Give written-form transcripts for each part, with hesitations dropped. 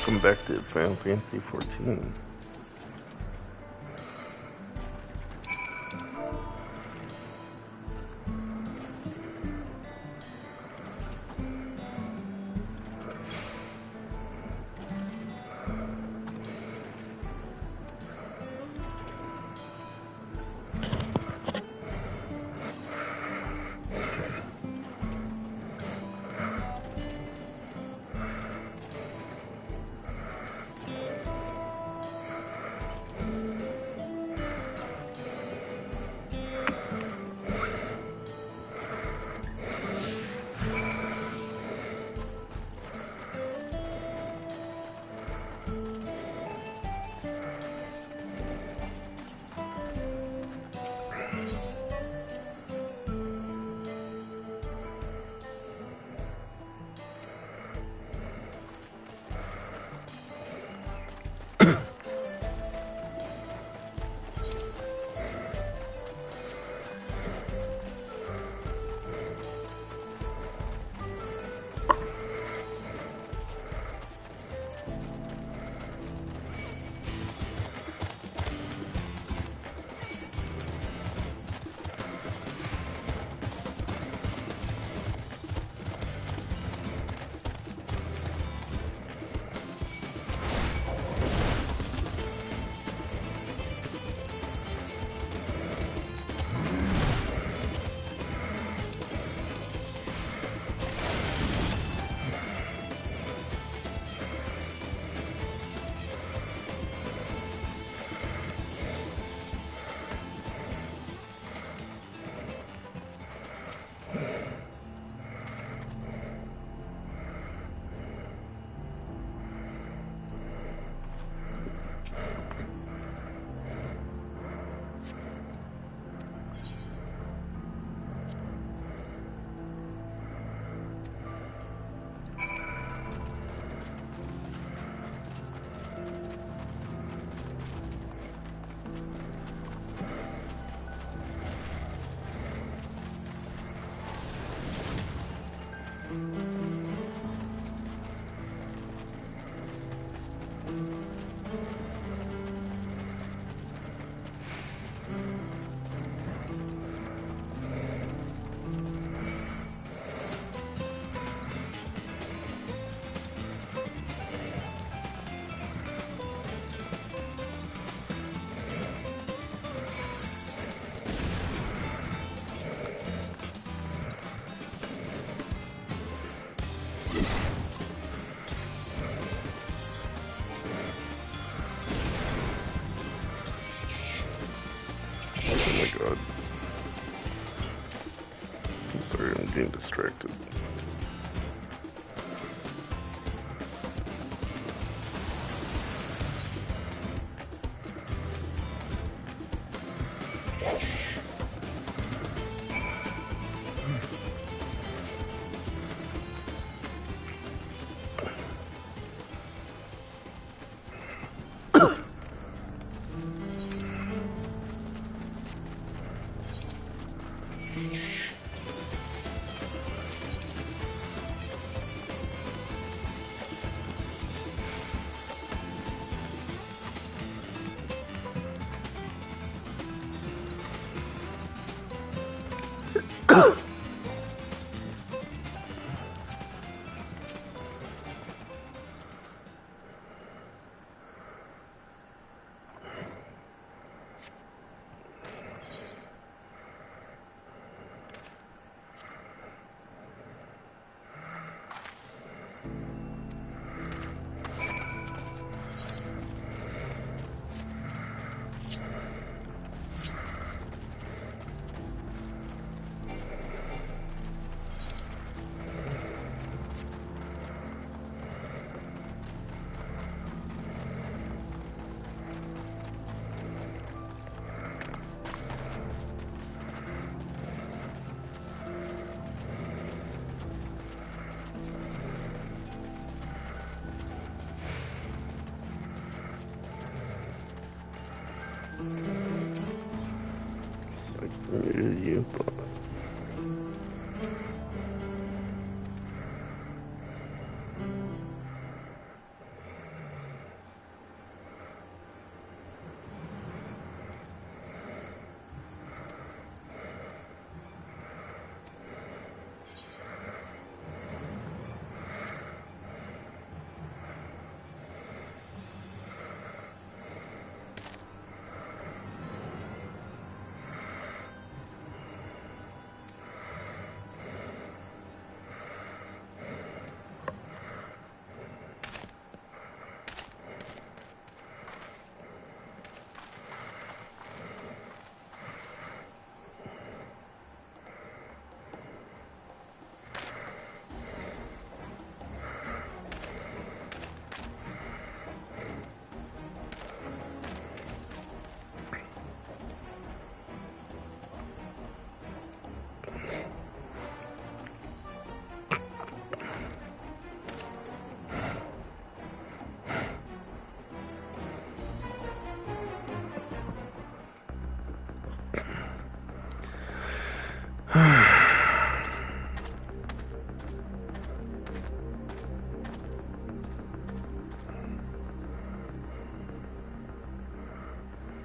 Welcome back to Final Fantasy 14. Getting distracted.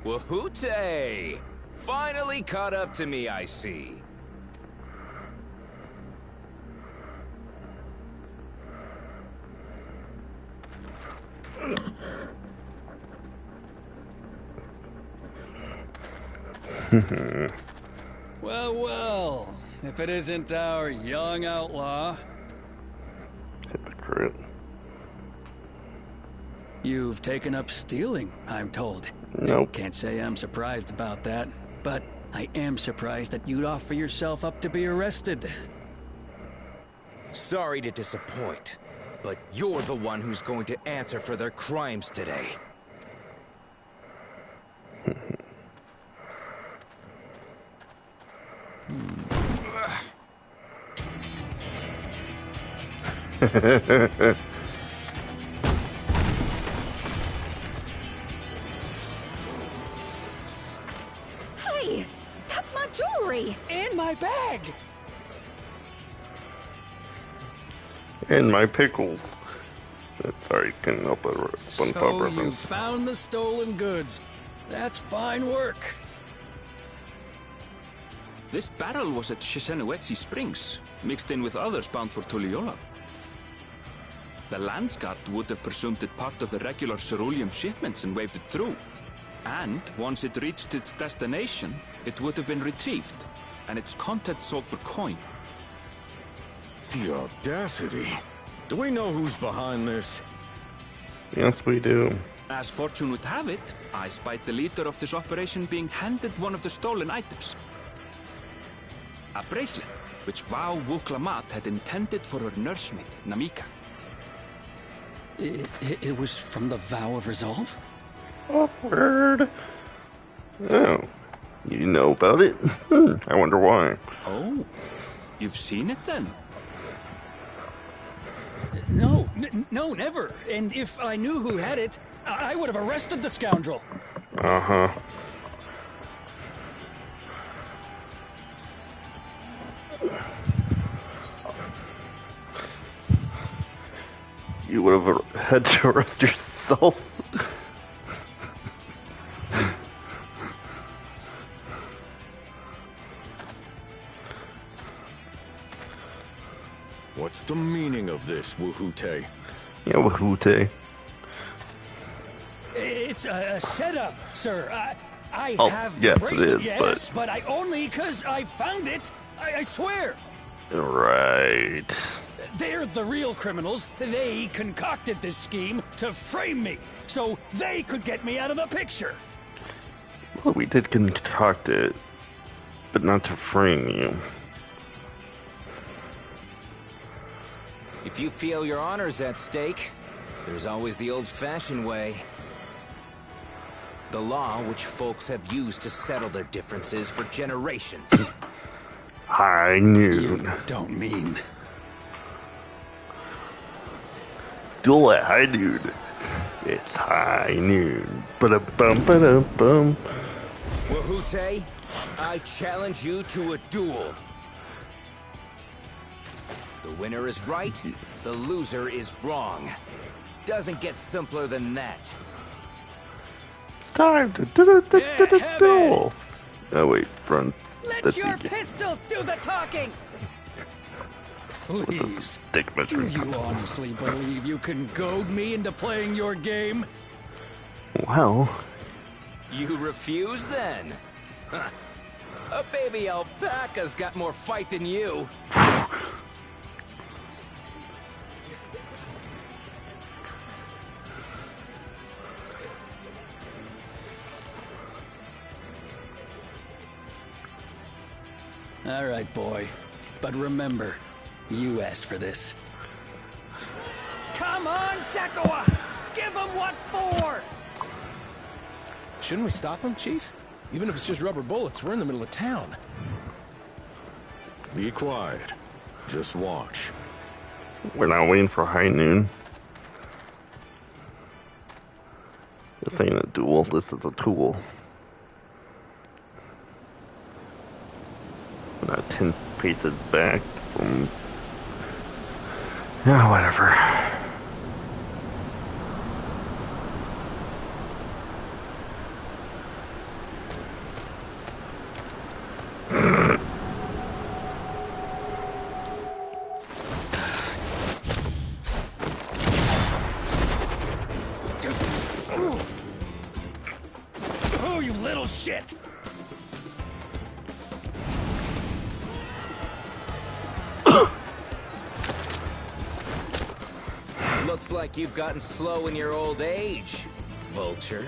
Wahoote! Finally caught up to me, I see. Well, well, if it isn't our young outlaw. Hypocrite. You've taken up stealing, I'm told. Nope. Can't say I'm surprised about that, but I am surprised that you'd offer yourself up to be arrested. Sorry to disappoint, but you're the one who's going to answer for their crimes today. Hey, that's my jewelry! In my bag! And my pickles. Sorry, couldn't help a SpongeBob So you reference. found the stolen goods. That's fine work. This barrel was at ffxiv Springs, mixed in with others bound for Tuliyola. The Landsguard would have presumed it part of the regular ceruleum shipments and waved it through. And once it reached its destination, it would have been retrieved, and its contents sold for coin. The audacity. Do we know who's behind this? Yes, we do. As fortune would have it, I spied the leader of this operation being handed one of the stolen items. A bracelet, which Vow Wuklamat had intended for her nursemaid, Namika. It was from the Vow of Resolve? Awkward. Oh, you know about it? I wonder why. Oh, you've seen it then? No, no, never. And if I knew who had it, I would have arrested the scoundrel. Uh-huh. You would have had to arrest yourself. What's the meaning of this, Wahoote? Yeah, Wahoote. It's a setup, sir. I Oh, have yes, the it bracelet, is, yes, but I only because I found it. I swear. Right. They're the real criminals. They concocted this scheme to frame me, so they could get me out of the picture. Well, we did concoct it, but not to frame you. If you feel your honor's at stake, there's always the old-fashioned way. The law which folks have used to settle their differences for generations. High noon. You don't mean... Duel at high noon. It's high noon. Ba-da-bum, ba-da-bum. Wahoote, I challenge you to a duel. The winner is right, the loser is wrong. Doesn't get simpler than that. It's time to do Yeah, duel. Oh wait, front. Let That's your easy. pistols do the talking! What's a Please, stick do measuring you cup? honestly believe you can goad me into playing your game? Well, You refuse then? Huh. A baby alpaca's got more fight than you. All right, boy. But remember, you asked for this. Come on, Zakawa! Give him what for! Shouldn't we stop him, Chief? Even if it's just rubber bullets, we're in the middle of town. Be quiet. Just watch. we're not waiting for high noon. This ain't a duel, this is a tool. We're not 10 paces back from... Yeah, whatever. real shit! Looks like you've gotten slow in your old age, Vulture.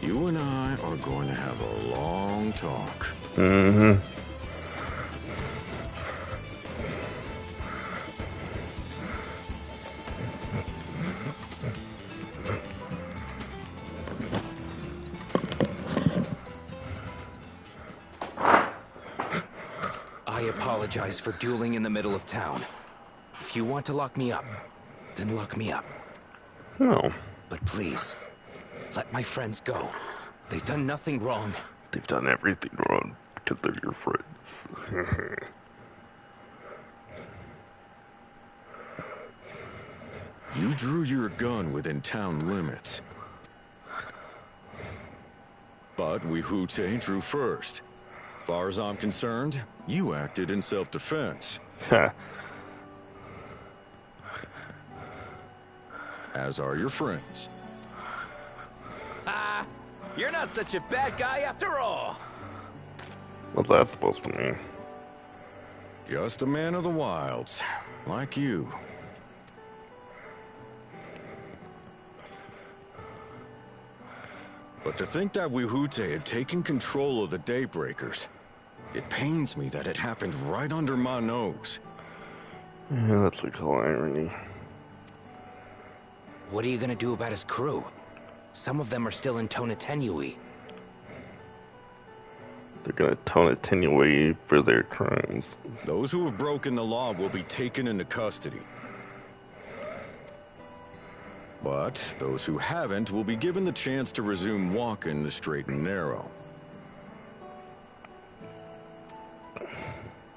You and I are going to have a long talk. Mm-hmm. I apologize for dueling in the middle of town. If you want to lock me up, then lock me up. No. But please, let my friends go. They've done nothing wrong. They've done everything wrong because they're your friends. You drew your gun within town limits. But Wihute drew first. Far as I'm concerned, you acted in self-defense. As are your friends. Ah, you're not such a bad guy after all. What's that supposed to mean? Just a man of the wilds, like you. But to think that Wihute had taken control of the Daybreakers, it pains me that it happened right under my nose. Yeah, that's what we call irony. What are you gonna do about his crew? Some of them are still in Tonatenui. They're gonna Tonatenui for their crimes. Those who have broken the law will be taken into custody. But those who haven't will be given the chance to resume walking the straight and narrow.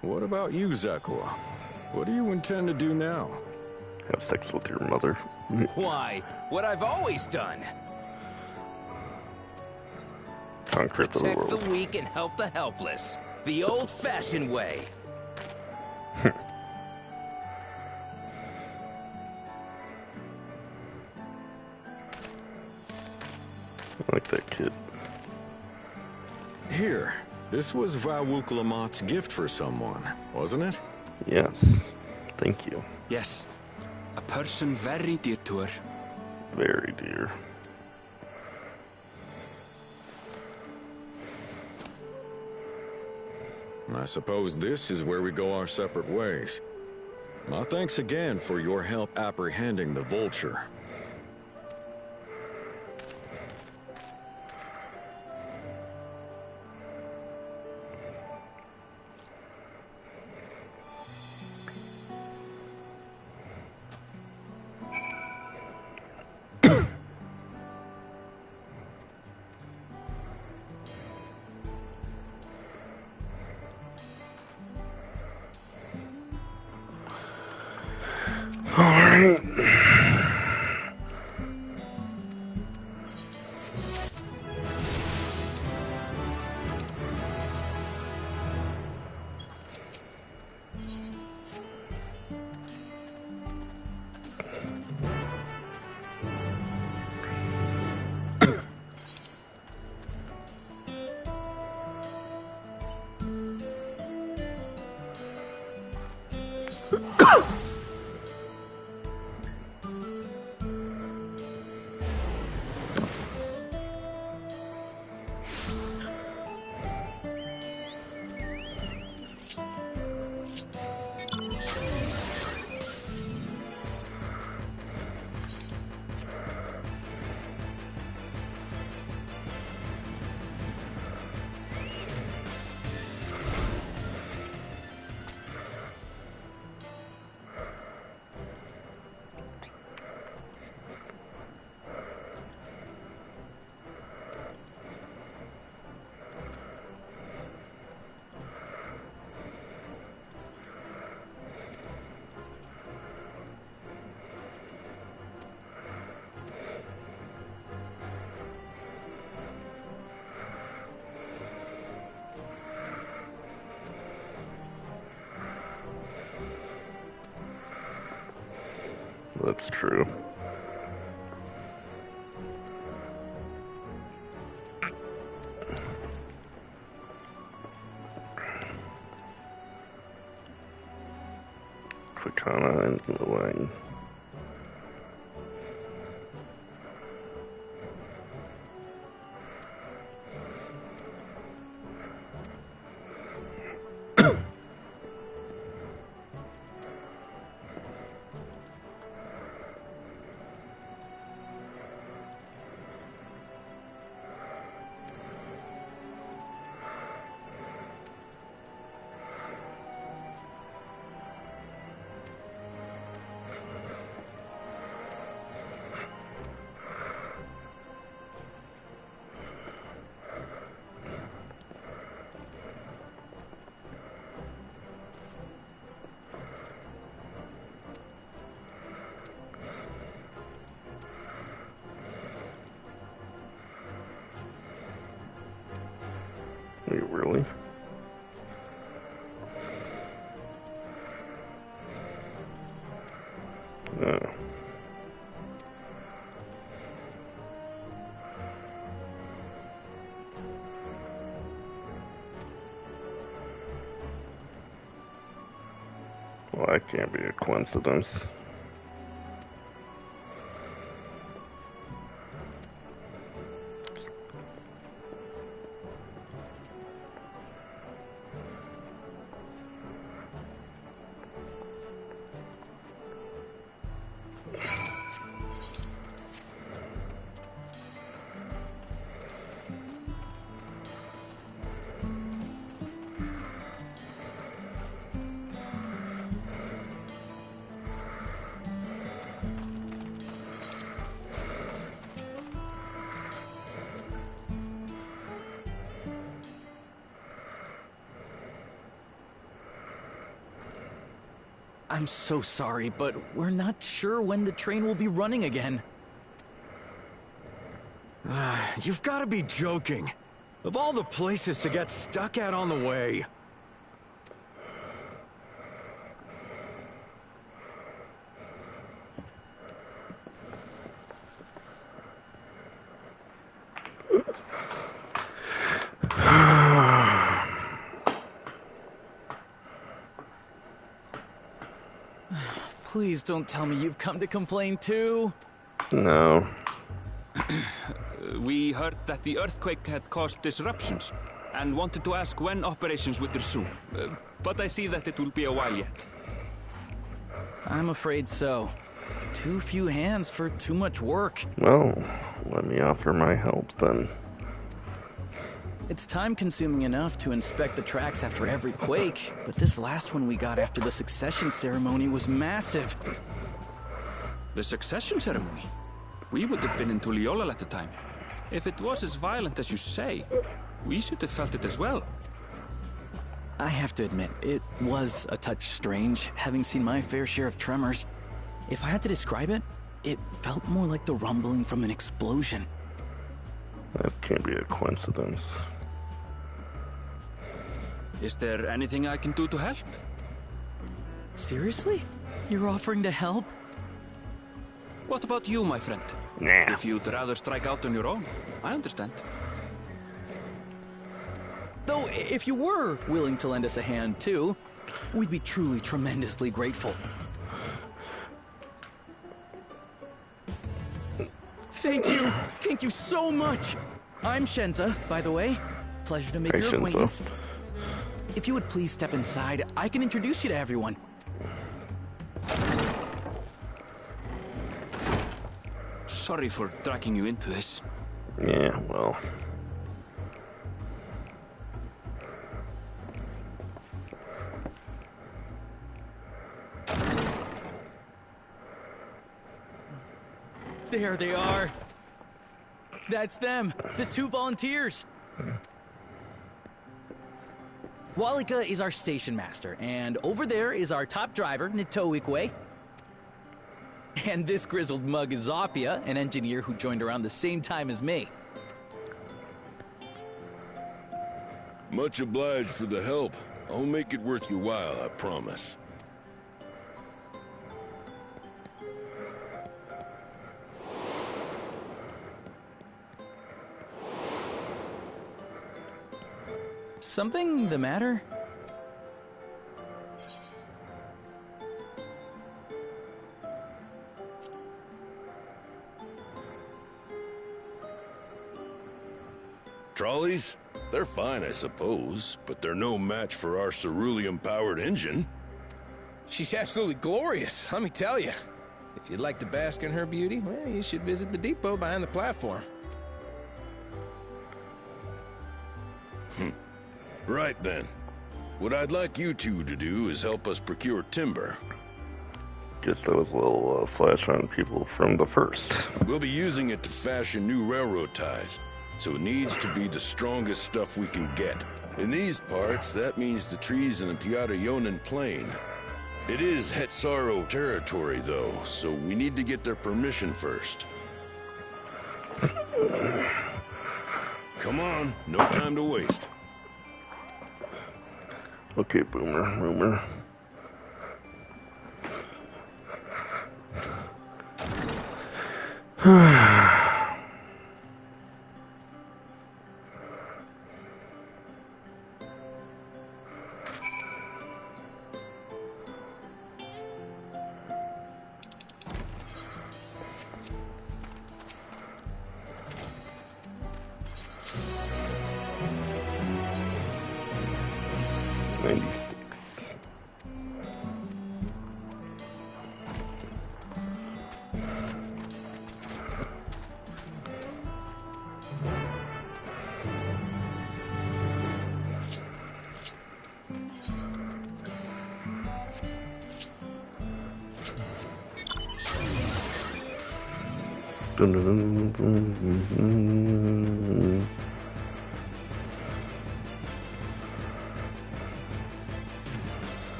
What about you, Zekua? What do you intend to do now? Have sex with your mother. Why? What I've always done. Conquer the Protect world. the weak and help the helpless. The old-fashioned way. I like that kid. Here, this was Vawuklamat's gift for someone, wasn't it? Yes. Thank you. Yes. A person very dear to her. Very dear. I suppose this is where we go our separate ways. My thanks again for your help apprehending the Vulture. Alright. That's true. Quicana in the way. Wait, really? No. Well, that can't be a coincidence. I'm so sorry, but we're not sure when the train will be running again. You've got to be joking. Of all the places to get stuck at on the way. Please don't tell me you've come to complain too. No. We heard that the earthquake had caused disruptions and wanted to ask when operations would resume. But I see that it will be a while yet. I'm afraid so. Too few hands for too much work. Well, let me offer my help then. It's time-consuming enough to inspect the tracks after every quake, but this last one we got after the succession ceremony was massive. The succession ceremony? We would have been in Tuliyollal at the time. If it was as violent as you say, we should have felt it as well. I have to admit, it was a touch strange, having seen my fair share of tremors. If I had to describe it, it felt more like the rumbling from an explosion. That can't be a coincidence. Is there anything I can do to help? Seriously? You're offering to help? What about you, my friend? Nah. If you'd rather strike out on your own, I understand. Though, if you were willing to lend us a hand, too, we'd be truly tremendously grateful. Thank you! Thank you so much! I'm Shenza, by the way. Pleasure to make Hey, your Shenza. acquaintance. If you would please step inside, I can introduce you to everyone. Sorry for dragging you into this. Yeah, well. There they are. That's them, the two volunteers. Walika is our station master, and over there is our top driver, Nitoikwe. And this grizzled mug is Zopia, an engineer who joined around the same time as me. Much obliged for the help. I'll make it worth your while, I promise. Something the matter? Harleys? They're fine, I suppose, but they're no match for our ceruleum-powered engine. She's absolutely glorious, let me tell you. If you'd like to bask in her beauty, well, you should visit the depot behind the platform. Right then. What I'd like you two to do is help us procure timber. Guess that was a little flash on people from the first. We'll be using it to fashion new railroad ties, so it needs to be the strongest stuff we can get. In these parts, that means the trees in the Piata-Yonan Plain. It is Hetsaro territory, though, so we need to get their permission first. Come on, no time to waste. Okay, Boomer.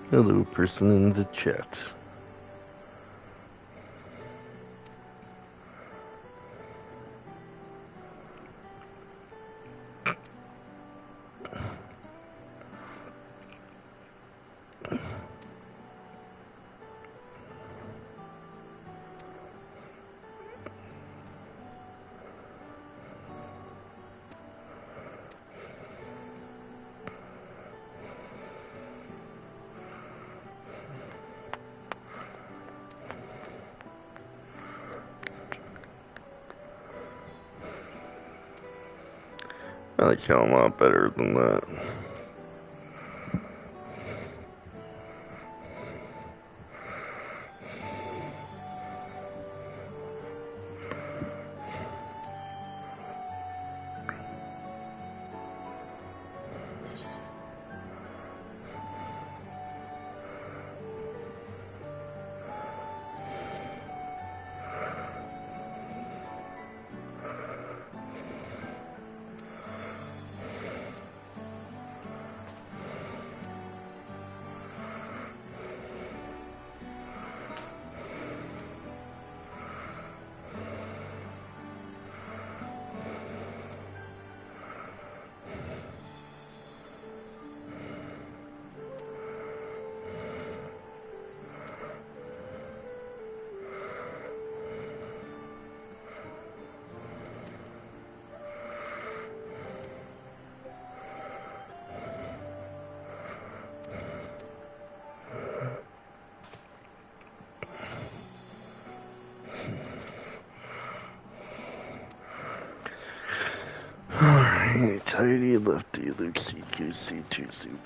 Hello, person in the chat. I like how I'm a lot better than that. Alright, tidy, lefty, loopsy, goosey, two soup.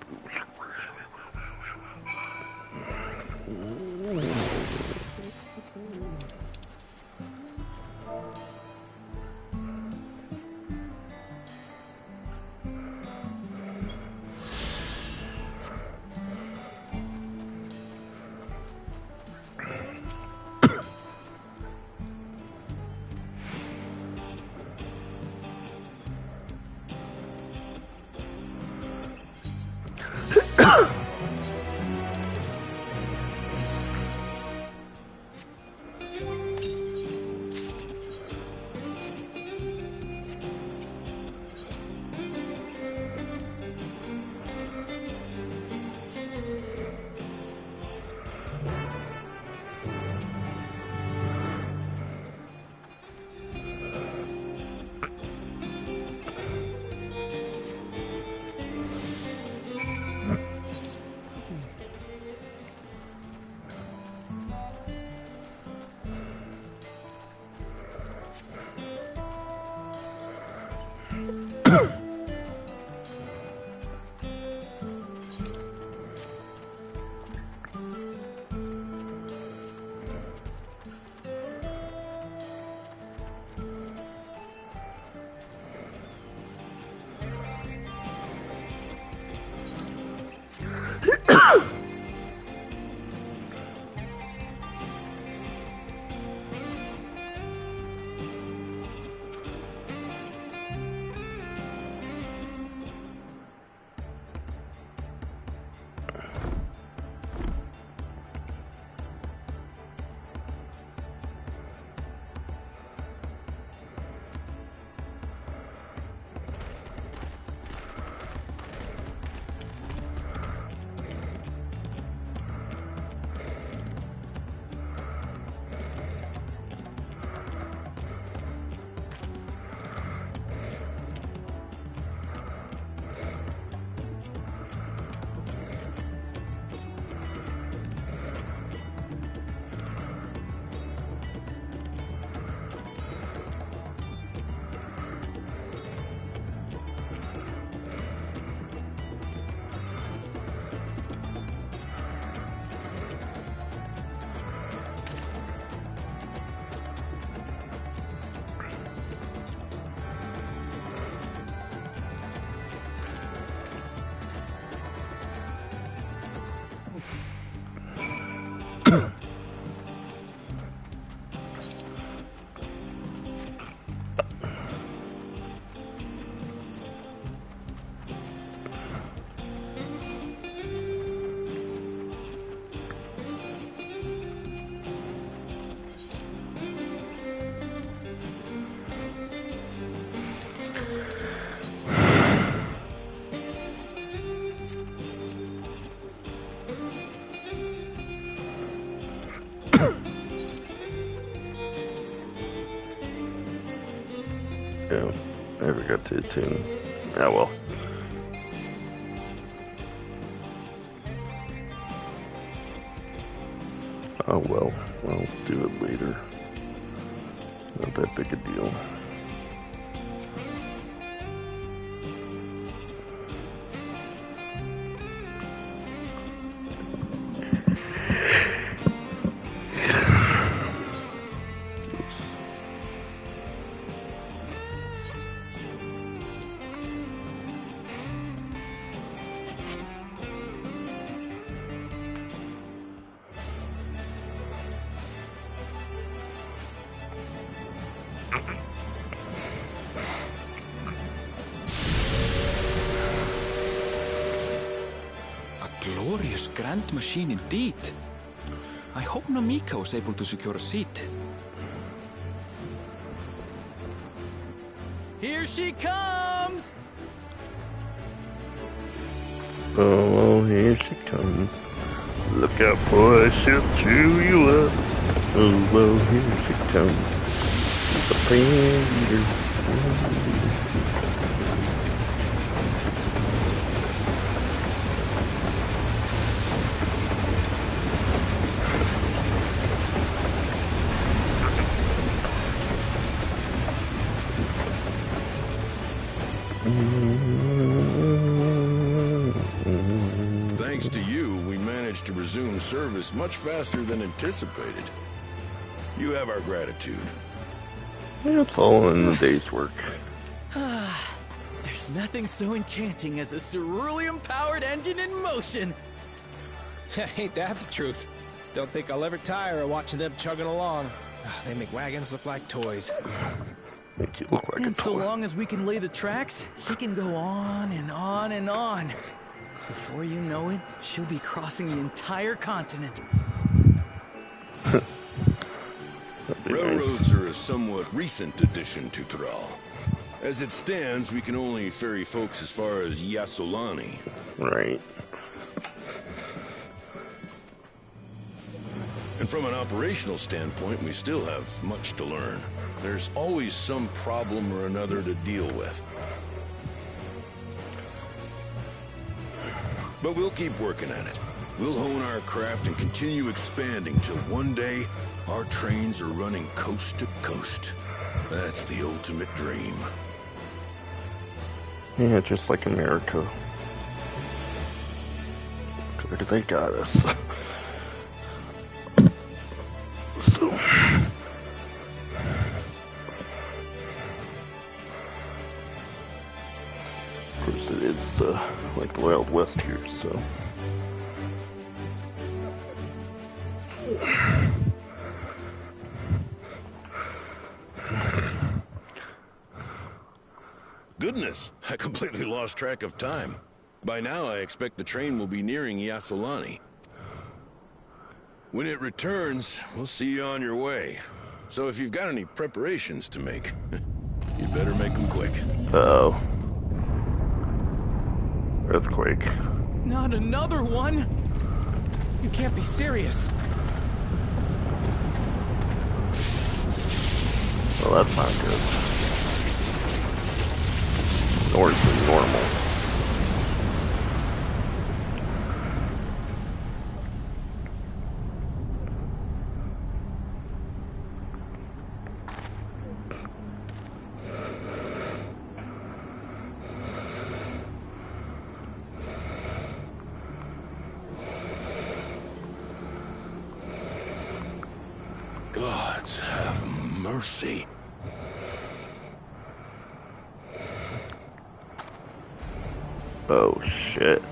Yeah, never got to it too. Ah, well. Oh well, I'll do it later. Not that big a deal. Glorious grand machine indeed. I hope Namika was able to secure a seat. Here she comes! Oh, here she comes. Look out, boy, she'll chew you up. Oh, well, here she comes. The plan leader. Thanks to you, we managed to resume service much faster than anticipated. You have our gratitude. It's all in the day's work. There's nothing so enchanting as a cerulean-powered engine in motion. Ain't that the truth? Don't think I'll ever tire of watching them chugging along. They make wagons look like toys. Make you look like And a so toy. long as we can lay the tracks, she can go on and on and on. Before you know it, she'll be crossing the entire continent. That'd be Railroads are a somewhat recent addition to Thrall. As it stands, we can only ferry folks as far as Yasolani. nice. Right. And from an operational standpoint, we still have much to learn. There's always some problem or another to deal with. But we'll keep working at it. We'll hone our craft and continue expanding till one day our trains are running coast to coast. That's the ultimate dream. Yeah, just like America. Where they got us. So... Of course it is like the Wild West here, so... Goodness, I completely lost track of time. By now, I expect the train will be nearing Yasolani. When it returns, we'll see you on your way. So if you've got any preparations to make, you better make them quick. Uh-oh. Earthquake. Not another one! You can't be serious. Well, that's not good. Nor is it normal. Gods have mercy. Oh, shit.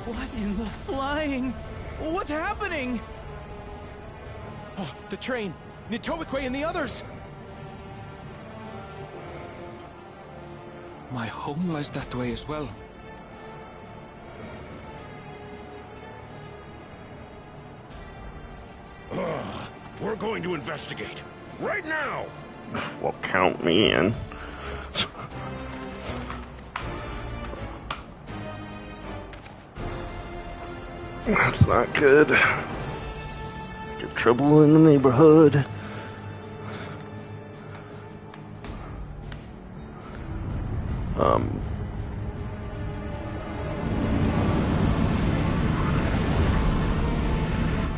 What in the flying? What's happening? Oh, the train! Nitoikwe and the others! My home lies that way as well. We're going to investigate. Right now! Well, count me in. That's not good. Get trouble in the neighborhood.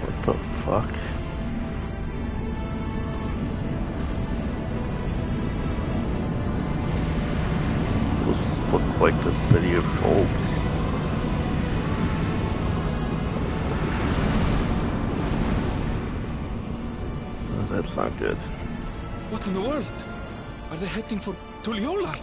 What the fuck? This looks like the city of Colts. That's not good. What in the world? Are they heading for Tulliola?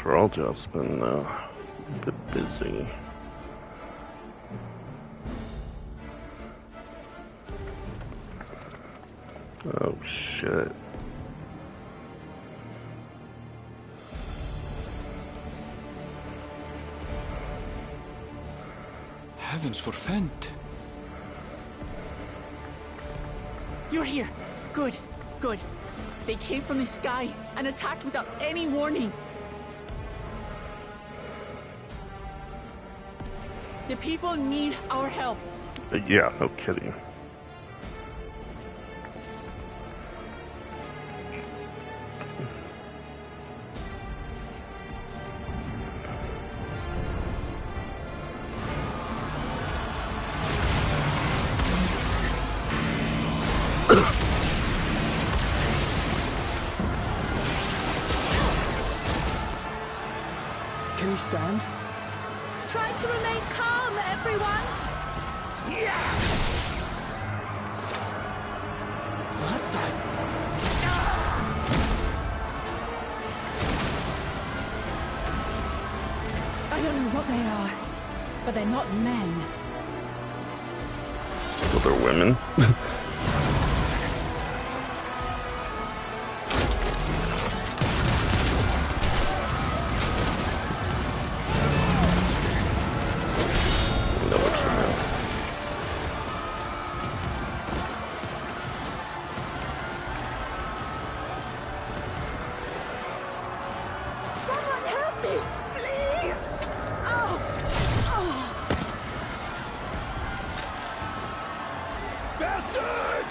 We're all just been a bit busy. Oh shit. Heavens forfend. You're here. Good, good. They came from the sky and attacked without any warning. The people need our help. Yeah, no kidding. Can you stand? Try to remain calm, everyone. What the? I don't know what they are, but they're not men. So they're women? Someone help me, please! Oh! Bastard!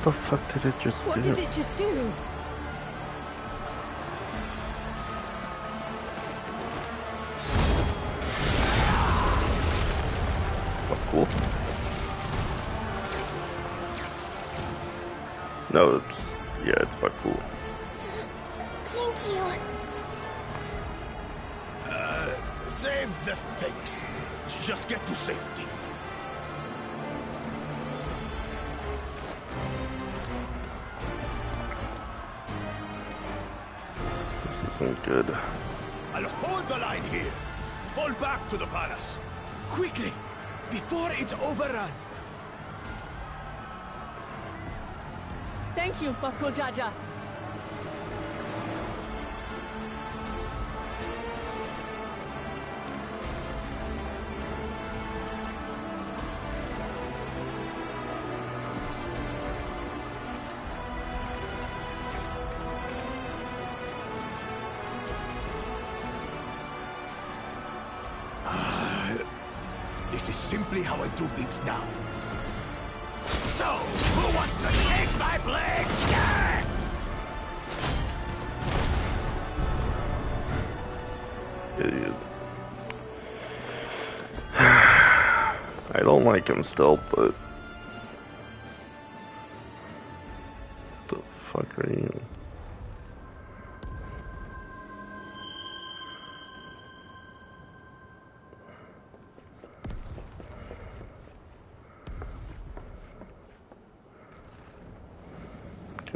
What the fuck did it just do? What did it just do? Oh, cool. No, it's... yeah, it's fuck cool. Thank you. Save the fakes. Just get to safety. This isn't good. I'll hold the line here. Fall back to the palace. Quickly, before it's overrun. Thank you, Bako Jaja. This is simply how I do things now. So, who wants to take my blade next? Idiot. I don't like him still, but... What the fuck are you?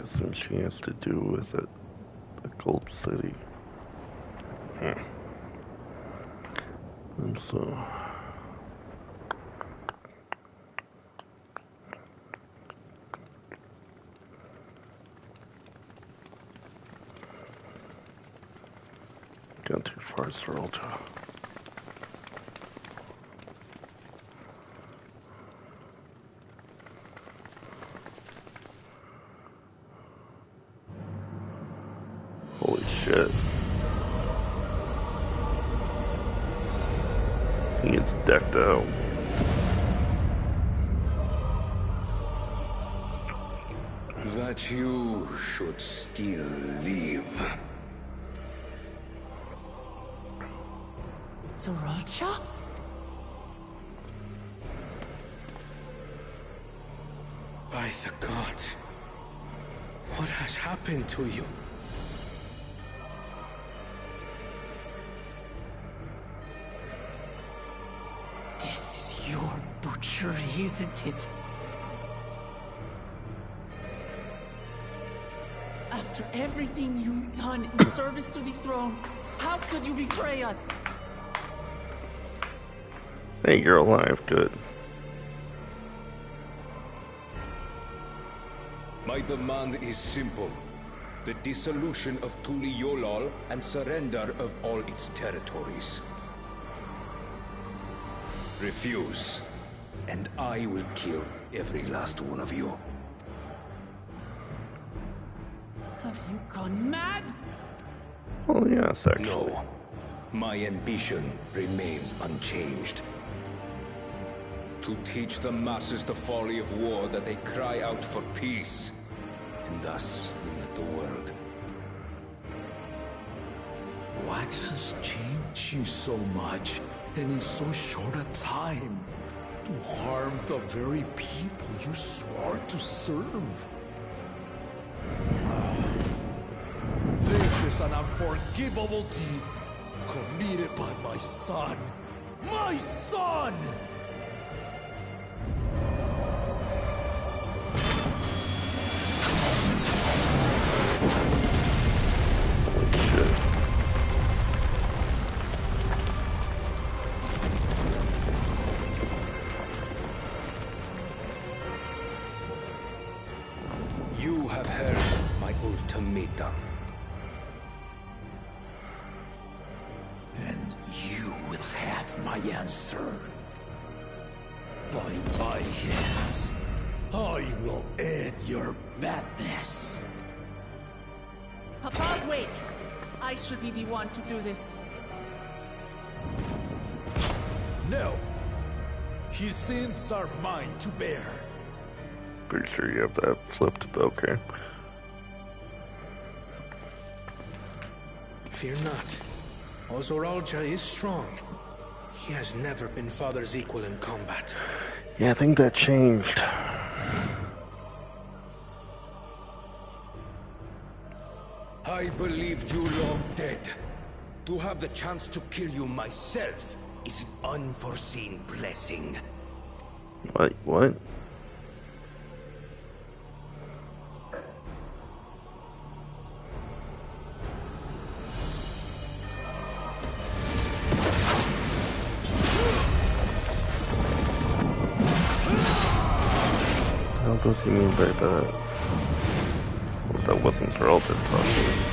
guessing she has to do with it. The Gold City. And so... Gone too far, Seralta. Holy shit. He gets decked out. That you should still live. Zoralcha? By the gods, what has happened to you? This is your butchery, isn't it? After everything you've done in service to the throne, how could you betray us? Hey, you're alive. Good. My demand is simple. The dissolution of Tuliyollal and surrender of all its territories. Refuse, and I will kill every last one of you. Have you gone mad? Oh, yes, actually. No. My ambition remains unchanged. To teach the masses the folly of war, that they cry out for peace, and thus unite the world. What has changed you so much, and in so short a time, to harm the very people you swore to serve? This is an unforgivable deed committed by my son. My son! You have heard my ultimatum. And you will have my answer. By my hands, I will end your madness. Papa, wait! I should be the one to do this. No. His sins are mine to bear. Pretty sure you have that flipped, but okay. Fear not. Zoralcha is strong. He has never been father's equal in combat. Yeah, I think that changed. I believed you long dead. To have the chance to kill you myself is an unforeseen blessing. What? What does he mean by that? Well, that wasn't Seralta talking.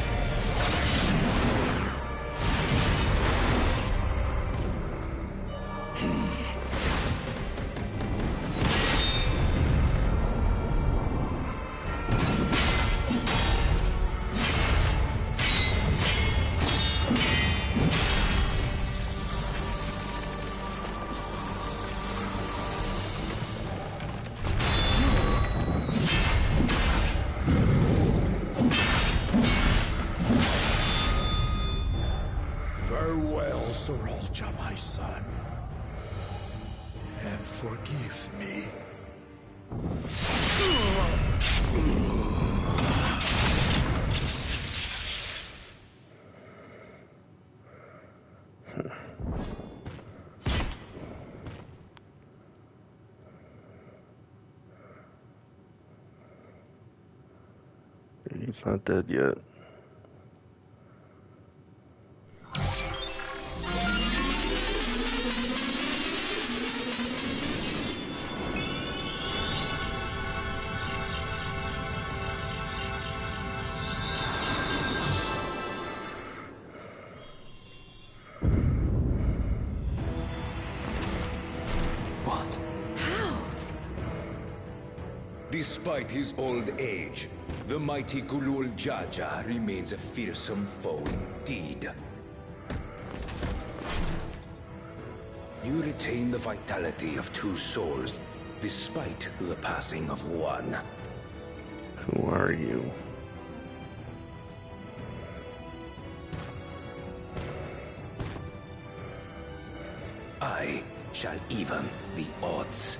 Farewell, Zoralcha, my son. And forgive me. It's not dead yet. Despite his old age, the mighty Gulul Jaja remains a fearsome foe indeed. You retain the vitality of two souls, despite the passing of one. Who are you? I shall even the odds.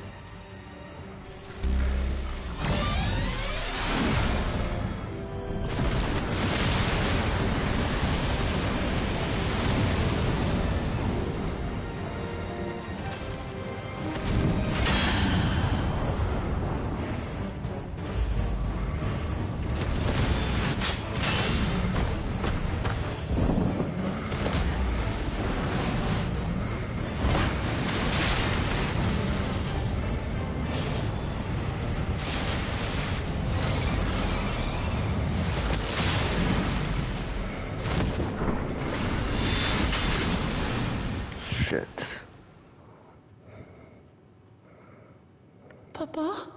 Shit. Papa?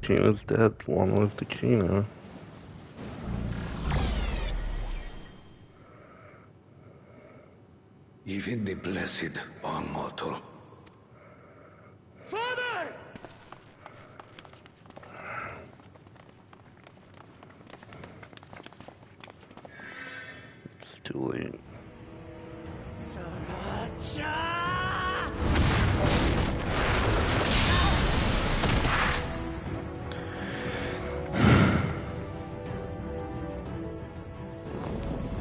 Kina's dead. Long live the Kina. Even the blessed are mortal. Father! It's too late.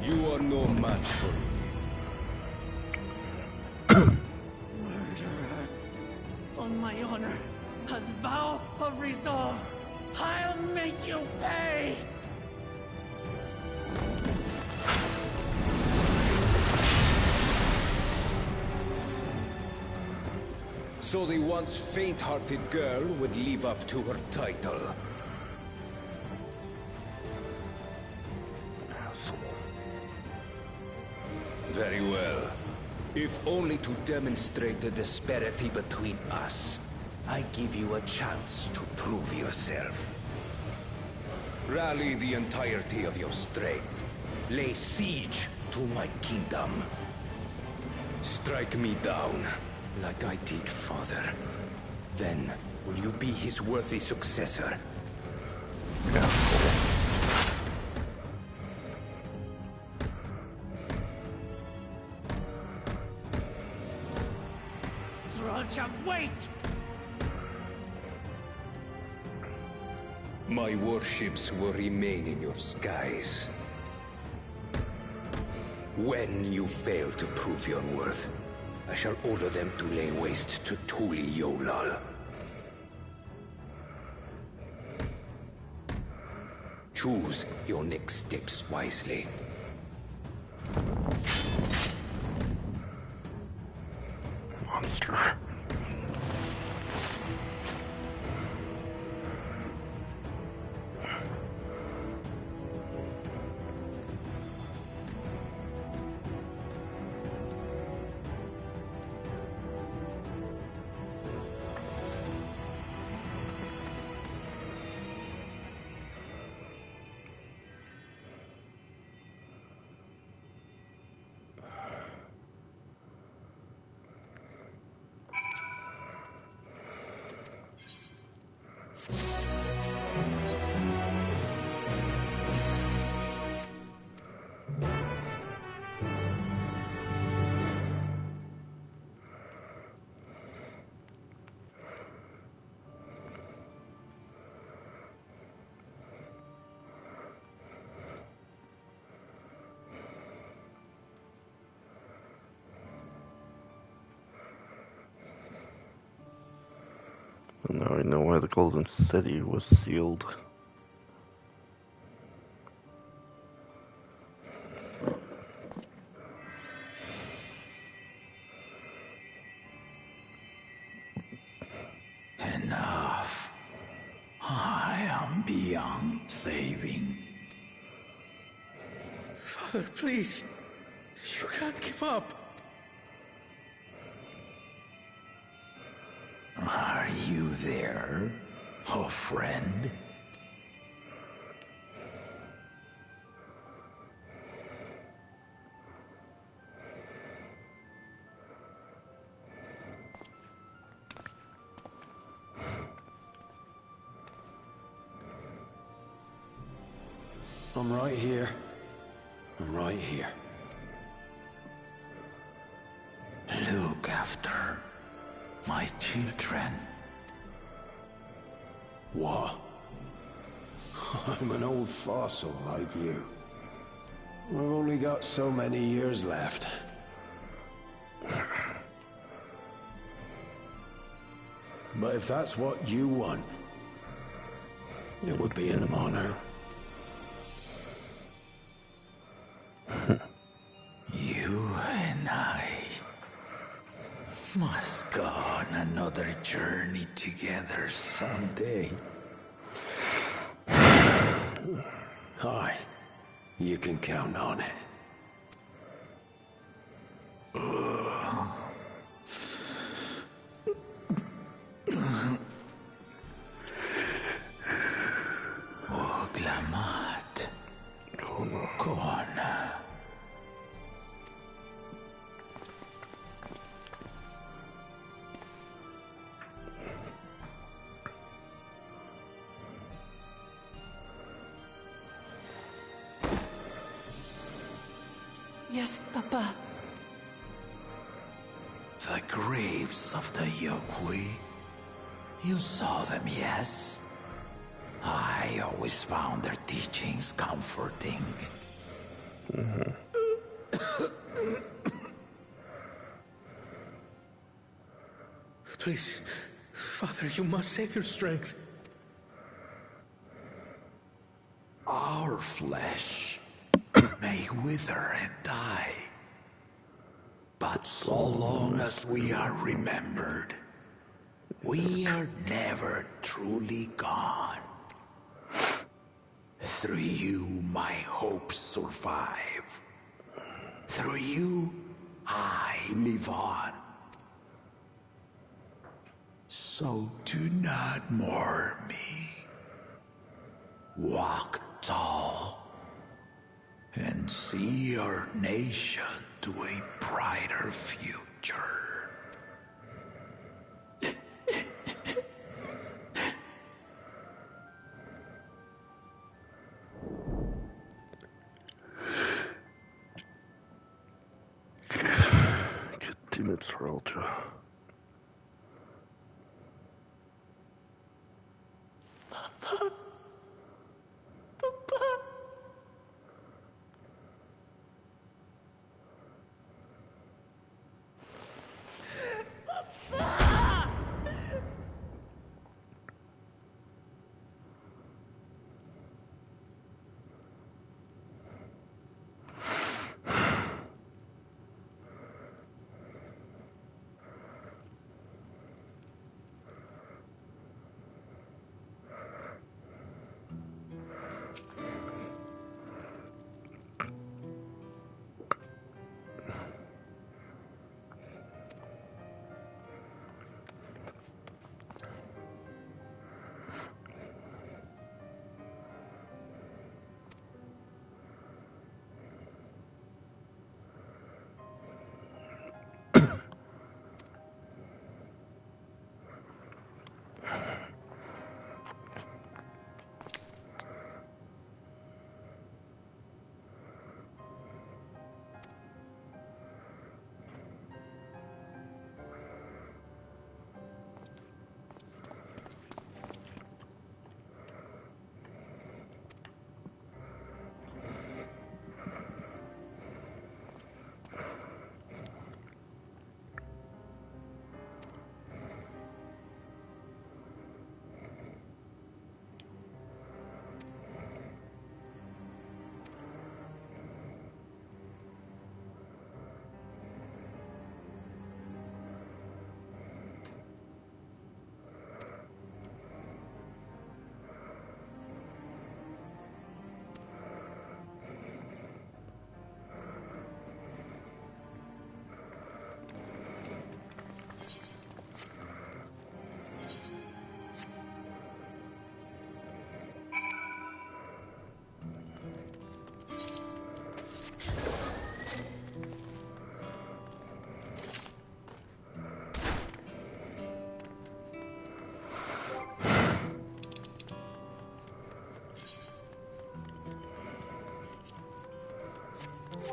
You are no match for me. Murderer. On my honor, as vow of resolve, I'll make you pay! So the once faint-hearted girl would live up to her title. Very well. If only to demonstrate the disparity between us, I give you a chance to prove yourself. Rally the entirety of your strength. Lay siege to my kingdom. Strike me down, like I did, father. Then, will you be his worthy successor? Roger, wait! My warships will remain in your skies. When you fail to prove your worth, I shall order them to lay waste to Tuli Yolal. Choose your next steps wisely. Monster. And now I know why the Golden City was sealed. Enough. I am beyond saving. Father, please. You can't give up. Are you there, oh friend? I'm right here. I'm right here. Look after my children. What? I'm an old fossil like you. I've only got so many years left. But if that's what you want, it would be an honor. You and I must go on another journey together someday. Aye, you can count on it. Oglamat. Kona. Yes, Papa. The graves of the Yokwi. You saw them, yes? I always found their teachings comforting. Please, Father, you must save your strength. Our flesh may wither and die, but so long as we are remembered, we are never truly gone. Through you, my hopes survive. Through you, I live on. So do not mourn me. Walk tall and see our nation to a brighter future. God damn it, Saralja. Papa. Papa. Papa.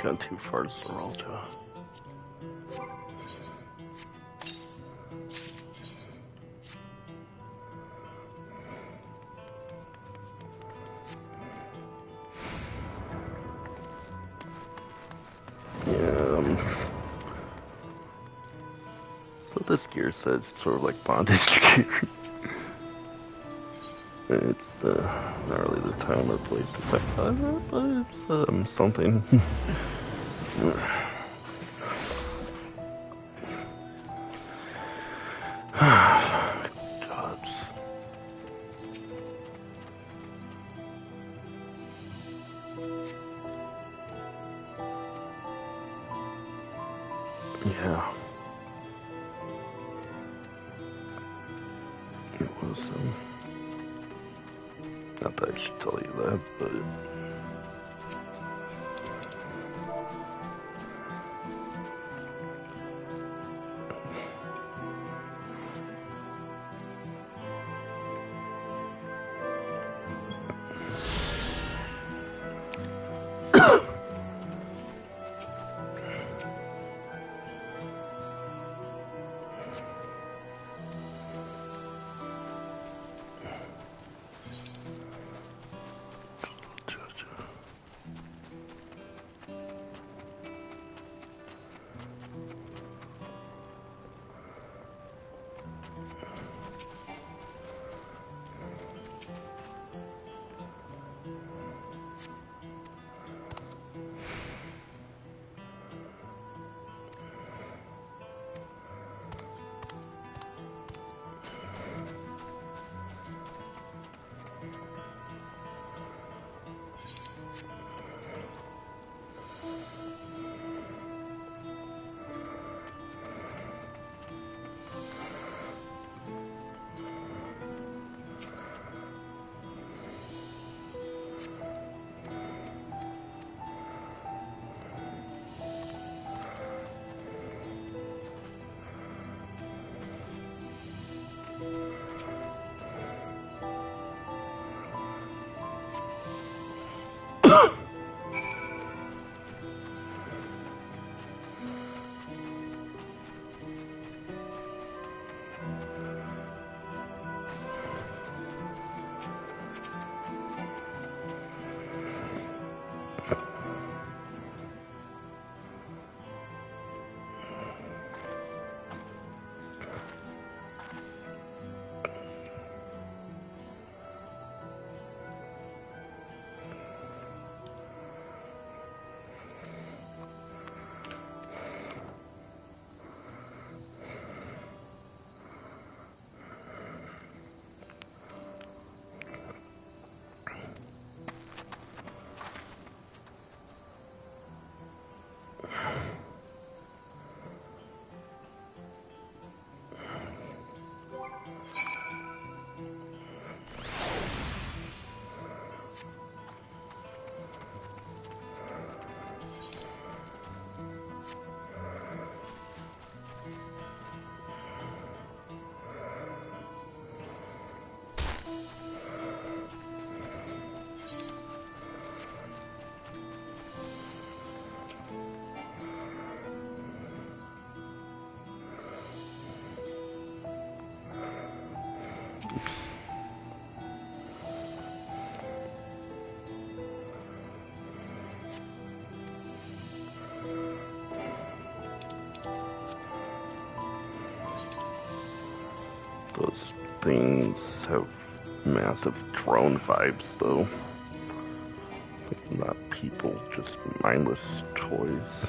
gone too far to Zoralta. So this gear says sort of like bondage gear. It's not really the time or place to fight that, but it's something. Gods. Yeah. It was, not that I should tell you that, but... Those things have massive drone vibes, though. Not people, just mindless toys.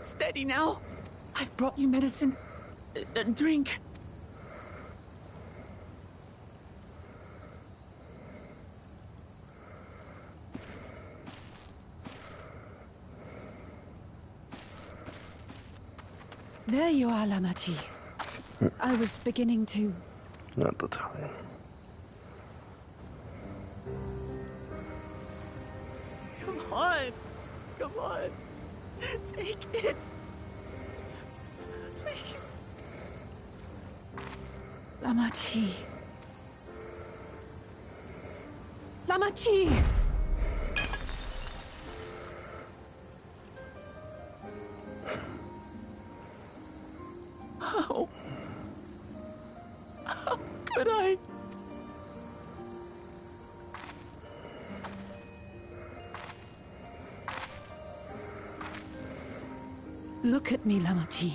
Steady now. I've brought you medicine. Drink. There you are, Lamachi. I was beginning to... Not the time. Come on. Come on. Take it. Please. Lamachi. Lamachi! How could I? Look at me, Lamachi.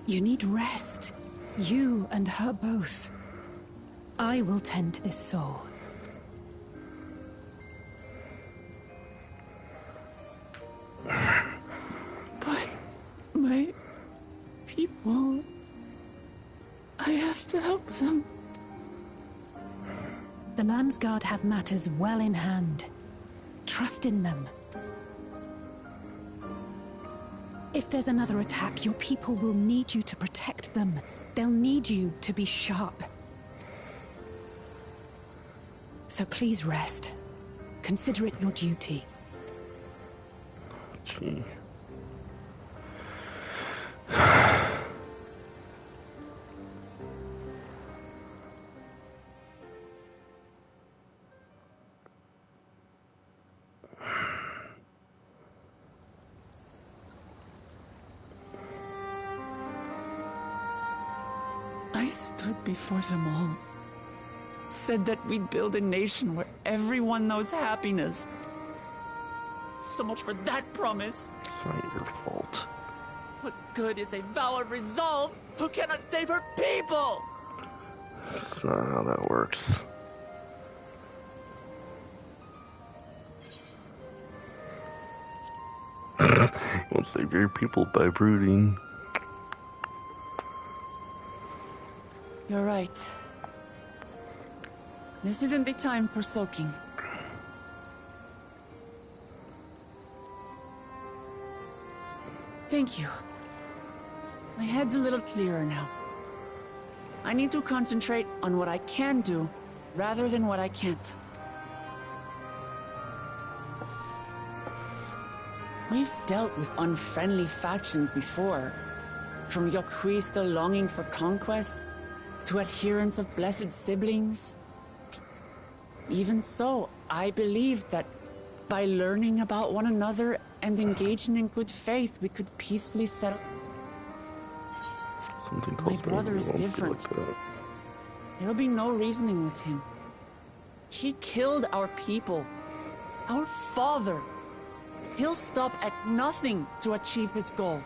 You need rest. You and her both. I will tend to this soul. But my people... I have to help them. The Landsguard have matters well in hand. Trust in them. If there's another attack, your people will need you to protect them. They'll need you to be sharp. So please rest. Consider it your duty. Gee. I stood before them all. Said that we'd build a nation where everyone knows happiness. So much for that promise. It's not your fault. What good is a vow of resolve who cannot save her people? That's not how that works. You won't save your people by brooding. You're right. This isn't the time for sulking. Thank you. My head's a little clearer now. I need to concentrate on what I can do, rather than what I can't. We've dealt with unfriendly factions before. From Yokhui still longing for conquest, to adherents of blessed siblings. Even so, I believed that by learning about one another and engaging in good faith, we could peacefully settle. My brother is different. There will be no reasoning with him. He killed our people, our father. He'll stop at nothing to achieve his goal.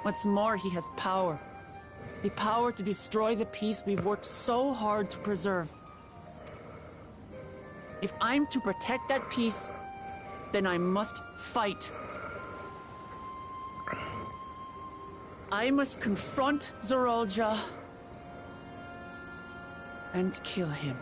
What's more, he has power. The power to destroy the peace we've worked so hard to preserve. If I'm to protect that peace, then I must fight. I must confront Zorolja and kill him.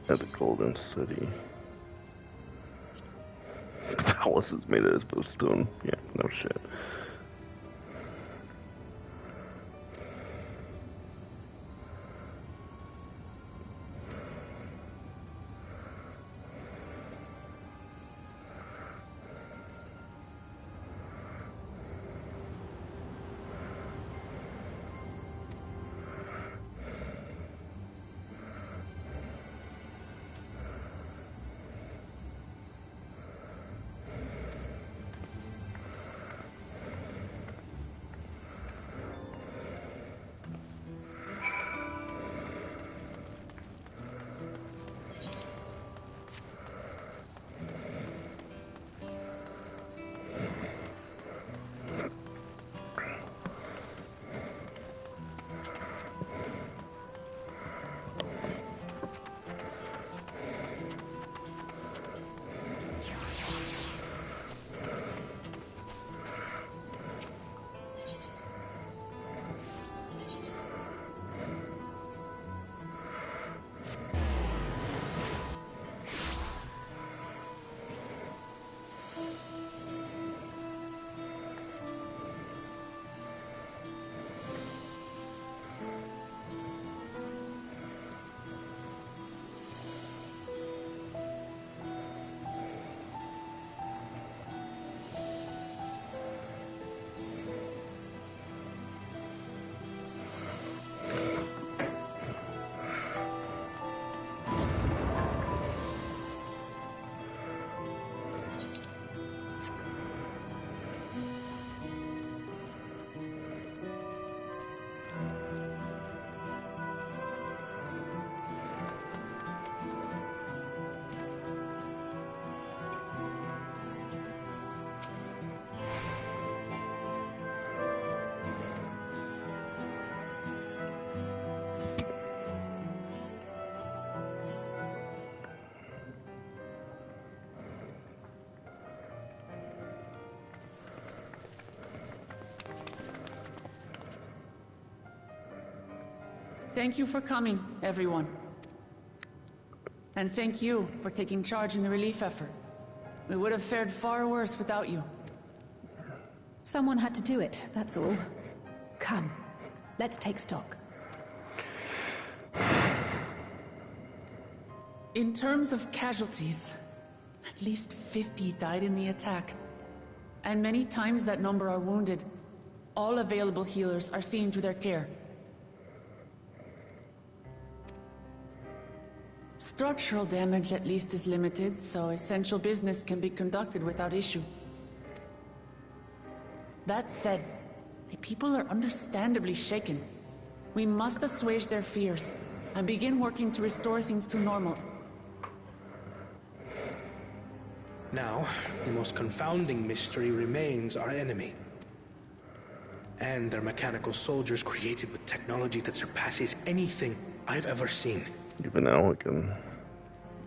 At the Golden City. The palace is made out of stone. Yeah, no shit. Thank you for coming, everyone. And thank you for taking charge in the relief effort. We would have fared far worse without you. Someone had to do it, that's all. Come, let's take stock. In terms of casualties, at least 50 died in the attack. And many times that number are wounded. All available healers are seen to their care. Structural damage at least is limited, so essential business can be conducted without issue. That said, the people are understandably shaken. We must assuage their fears and begin working to restore things to normal. Now, the most confounding mystery remains our enemy. And their mechanical soldiers created with technology that surpasses anything I've ever seen. Even Alec.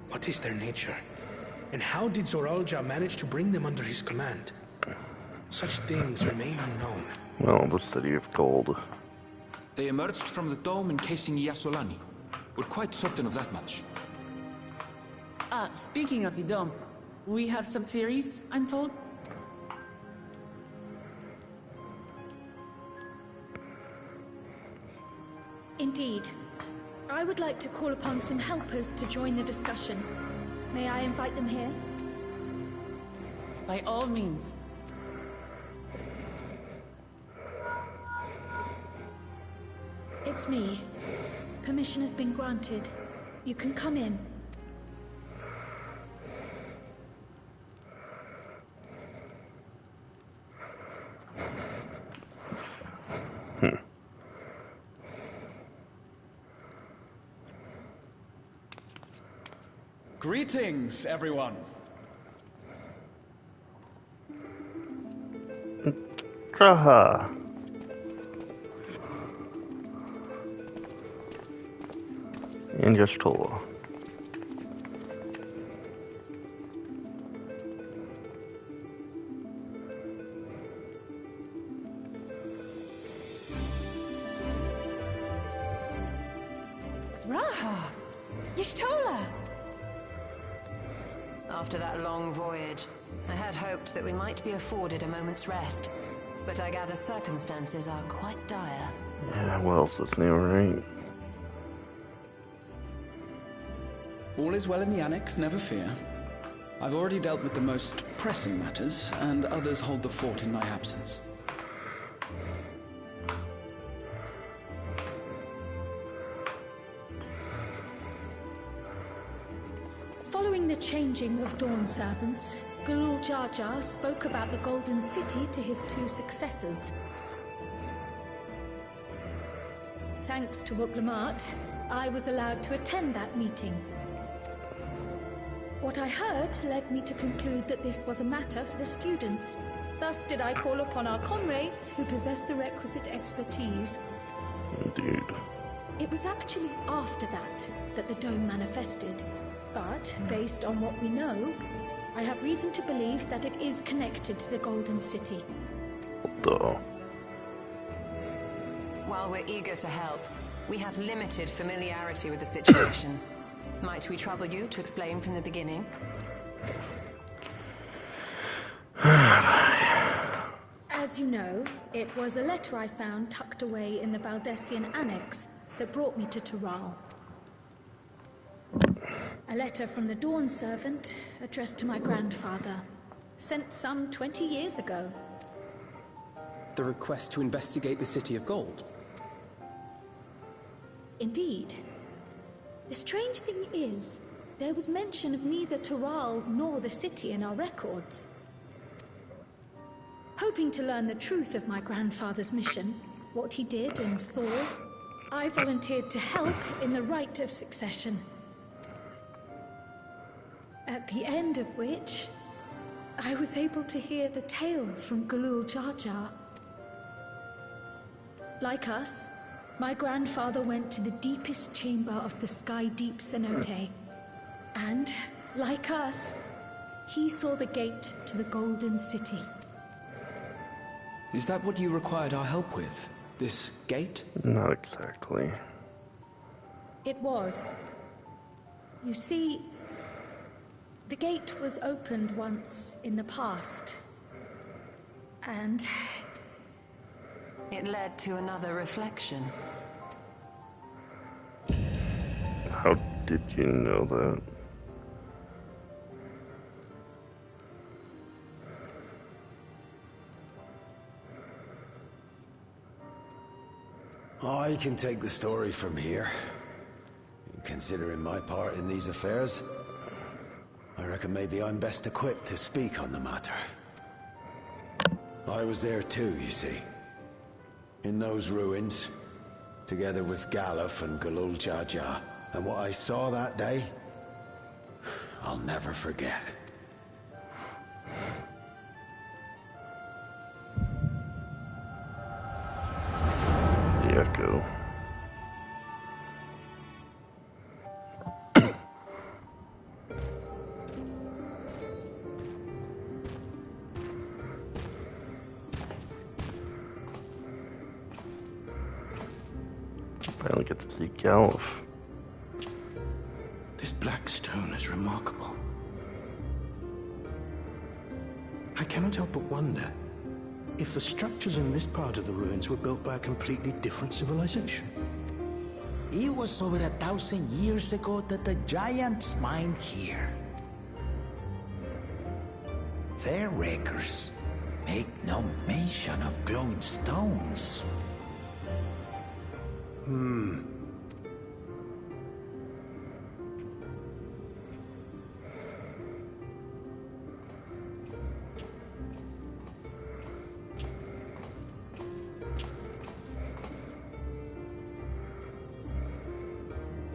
What is their nature? And how did Zoralja manage to bring them under his command? Such things remain unknown. Well, the City of Gold. They emerged from the dome encasing Yasolani. We're quite certain of that much. Speaking of the dome, we have some theories, I'm told? Indeed. I would like to call upon some helpers to join the discussion. May I invite them here? By all means. It's me. Permission has been granted. You can come in. Greetings, everyone. Haha. And just tour. Raha! Y'shtola! after that long voyage. I had hoped that we might be afforded a moment's rest, but I gather circumstances are quite dire. Yeah, what else is new, right? All is well in the Annex, never fear. I've already dealt with the most pressing matters, and others hold the fort in my absence. Following the changing of Dawn servants, Galul Jar Jar spoke about the Golden City to his 2 successors. Thanks to Wuklamart, I was allowed to attend that meeting. What I heard led me to conclude that this was a matter for the students. Thus did I call upon our comrades who possess the requisite expertise. Indeed. It was actually after that the dome manifested. But, based on what we know, I have reason to believe that it is connected to the Golden City. Duh. While we're eager to help, we have limited familiarity with the situation. Might we trouble you to explain from the beginning? As you know, it was a letter I found tucked away in the Baldessian Annex that brought me to Tural. A letter from the Dawn servant, addressed to my grandfather, sent some 20 years ago. The request to investigate the City of Gold? Indeed. The strange thing is, there was mention of neither Tural nor the city in our records. Hoping to learn the truth of my grandfather's mission, what he did and saw, I volunteered to help in the rite of succession. At the end of which, I was able to hear the tale from Galul Jar Jar. Like us, my grandfather went to the deepest chamber of the Sky Deep Cenote. And, like us, he saw the gate to the Golden City. Is that what you required our help with? This gate? Not exactly. It was. You see, the gate was opened once in the past. And it led to another reflection. How did you know that? I can take the story from here. Considering my part in these affairs, I reckon maybe I'm best equipped to speak on the matter. I was there too, you see. In those ruins, together with Galuf and Galul Jar Jar. And what I saw that day, I'll never forget. The echo. Finally get to see Galuf. This black stone is remarkable. I cannot help but wonder if the structures in this part of the ruins were built by a completely different civilization. It was over 1,000 years ago that the giants mined here. Their records make no mention of glowing stones.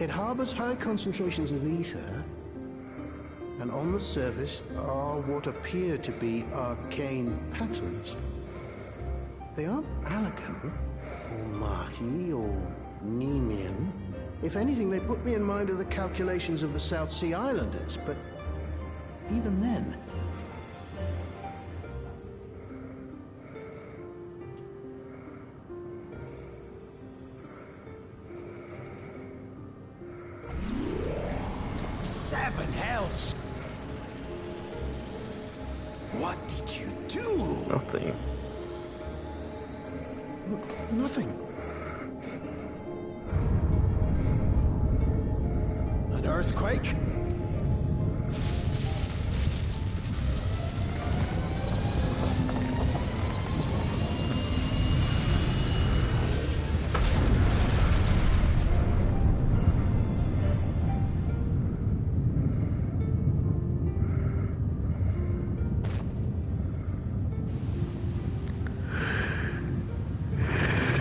It harbors high concentrations of ether, and on the surface are what appear to be arcane patterns. They aren't Allagan, or Mahi, or Nemean. If anything, they put me in mind of the calculations of the South Sea Islanders, but even then... Seven hells! What did you do? Nothing. Nothing. An earthquake?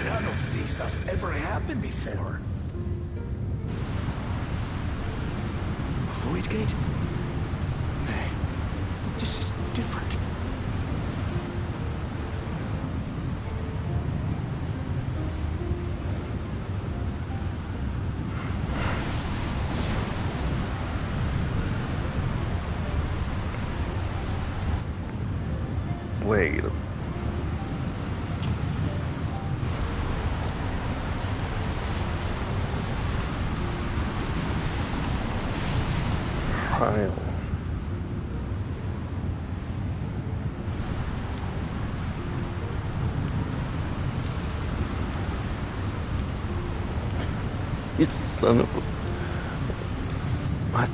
None of this has ever happened before. A void gate? Hey, this is different. Wait. Trial. You son of a... What?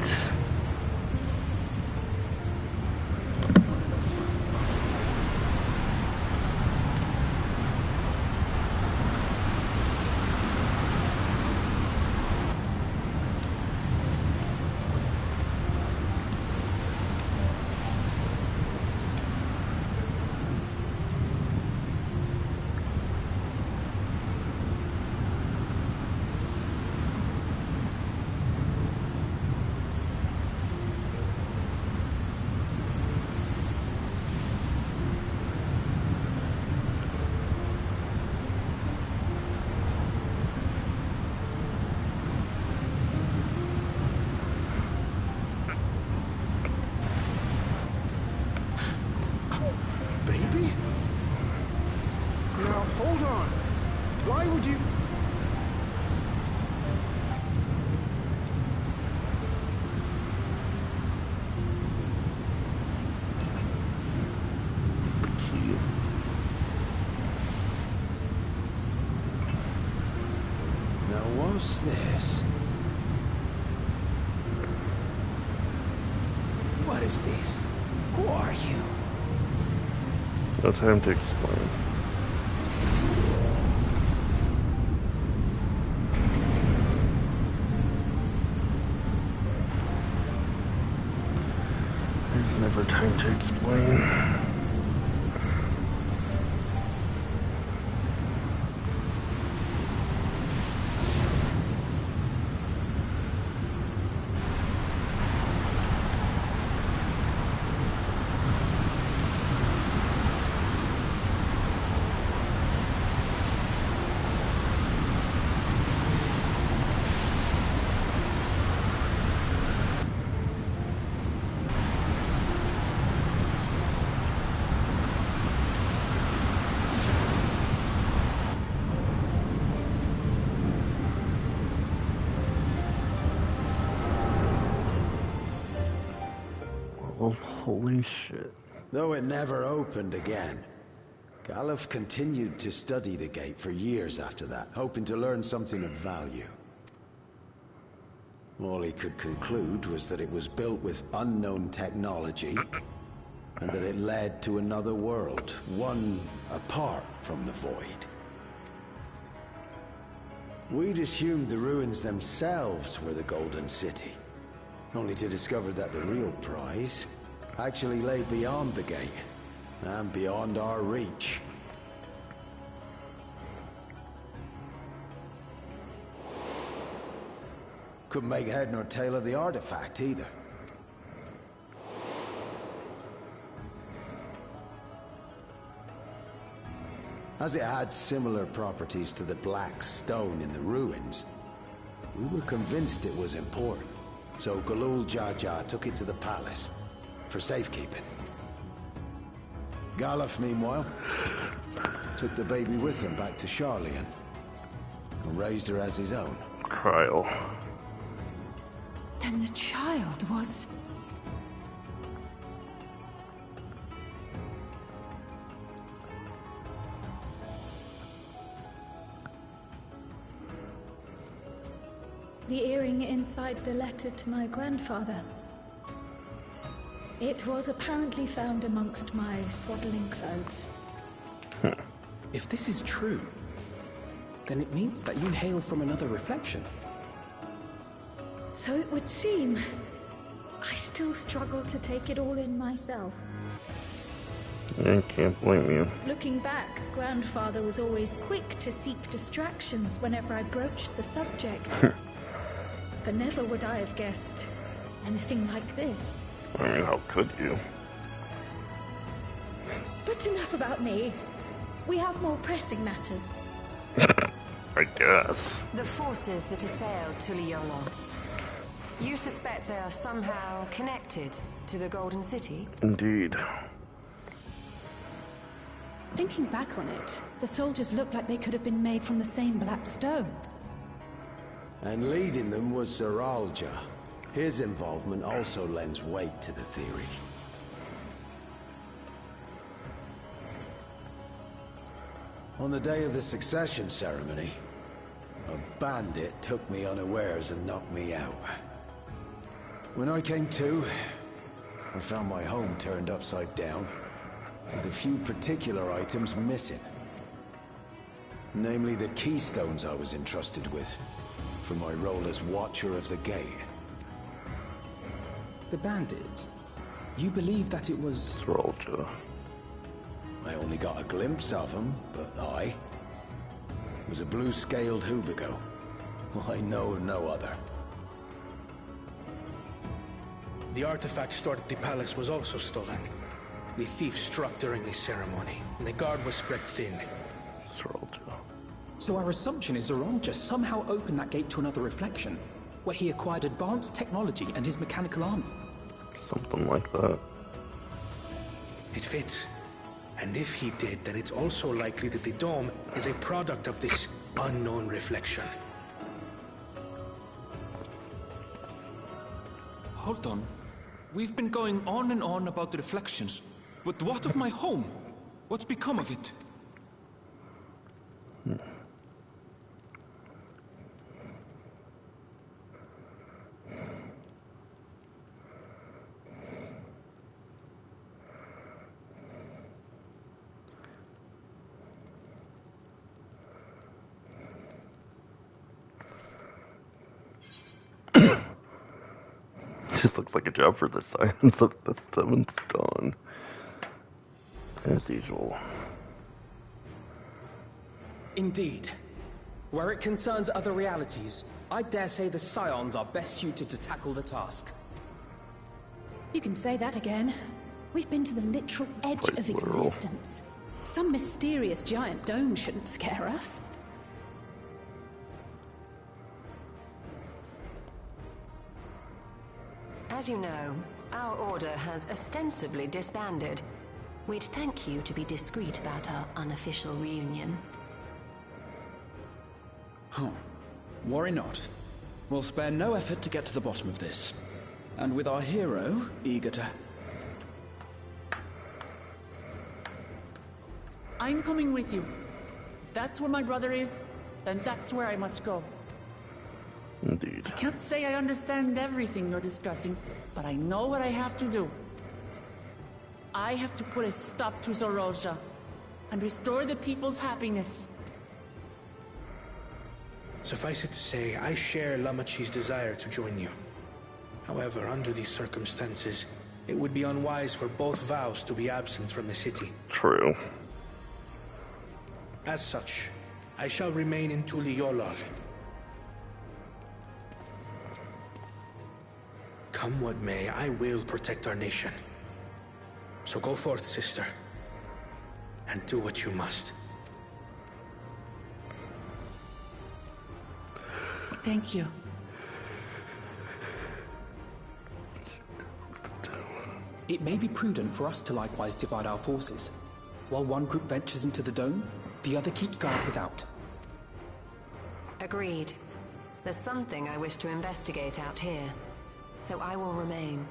Baby? Now, hold on. Why would you... Now, what's this? What is this? Who are you? No time to explain. There's never time to explain. Oh, holy shit. Though it never opened again, Galuf continued to study the gate for years after that, hoping to learn something of value. All he could conclude was that it was built with unknown technology, and that it led to another world, one apart from the Void. We'd assumed the ruins themselves were the Golden City, only to discover that the real prize actually lay beyond the gate, and beyond our reach. Couldn't make head nor tail of the artifact, either. As it had similar properties to the black stone in the ruins, we were convinced it was important, so Galul Jaja took it to the palace for safekeeping. Galuf, meanwhile, took the baby with him back to Sharlayan and raised her as his own. Trial. Then the child was... the earring inside the letter to my grandfather. It was apparently found amongst my swaddling clothes. If this is true, then it means that you hail from another reflection. So it would seem. I still struggle to take it all in myself. I can't blame you. Looking back, Grandfather was always quick to seek distractions whenever I broached the subject. But never would I have guessed anything like this. I mean, how could you? But enough about me. We have more pressing matters. I guess. The forces that assailed Tuliyola. You suspect they are somehow connected to the Golden City? Indeed. Thinking back on it, the soldiers looked like they could have been made from the same black stone. And leading them was Sir Alja. His involvement also lends weight to the theory. On the day of the succession ceremony, a bandit took me unawares and knocked me out. When I came to, I found my home turned upside down, with a few particular items missing. Namely the keystones I was entrusted with, for my role as Watcher of the Gate. The bandit? You believe that it was... Srolja. I only got a glimpse of him, but I was a blue-scaled Hubigo. I know no other. The artifact stored at the palace was also stolen. The thief struck during the ceremony, and the guard was spread thin. Srolja. So our assumption is Zoralja somehow opened that gate to another reflection, where he acquired advanced technology and his mechanical army. Something like that. It fits. And if he did, then it's also likely that the dome is a product of this unknown reflection. Hold on. We've been going on and on about the reflections. But what of my home? What's become of it? This looks like a job for the Science of the Seventh Dawn. As usual. Indeed. Where it concerns other realities, I dare say the Scions are best suited to tackle the task. You can say that again. We've been to the literal edge Quite of literal. existence. Some mysterious giant dome shouldn't scare us. As you know, our order has ostensibly disbanded. We'd thank you to be discreet about our unofficial reunion. Huh. Worry not. We'll spare no effort to get to the bottom of this. And with our hero eager to... I'm coming with you. If that's where my brother is, then that's where I must go. Indeed. I can't say I understand everything you're discussing, but I know what I have to do. I have to put a stop to Zoralja and restore the people's happiness. Suffice it to say, I share Lamachi's desire to join you. However, under these circumstances, it would be unwise for both vows to be absent from the city. True. As such, I shall remain in Tuliyollal. Come what may, I will protect our nation. So go forth, sister, and do what you must. Thank you. It may be prudent for us to likewise divide our forces. While one group ventures into the dome, the other keeps guard without. Agreed. There's something I wish to investigate out here, so I will remain.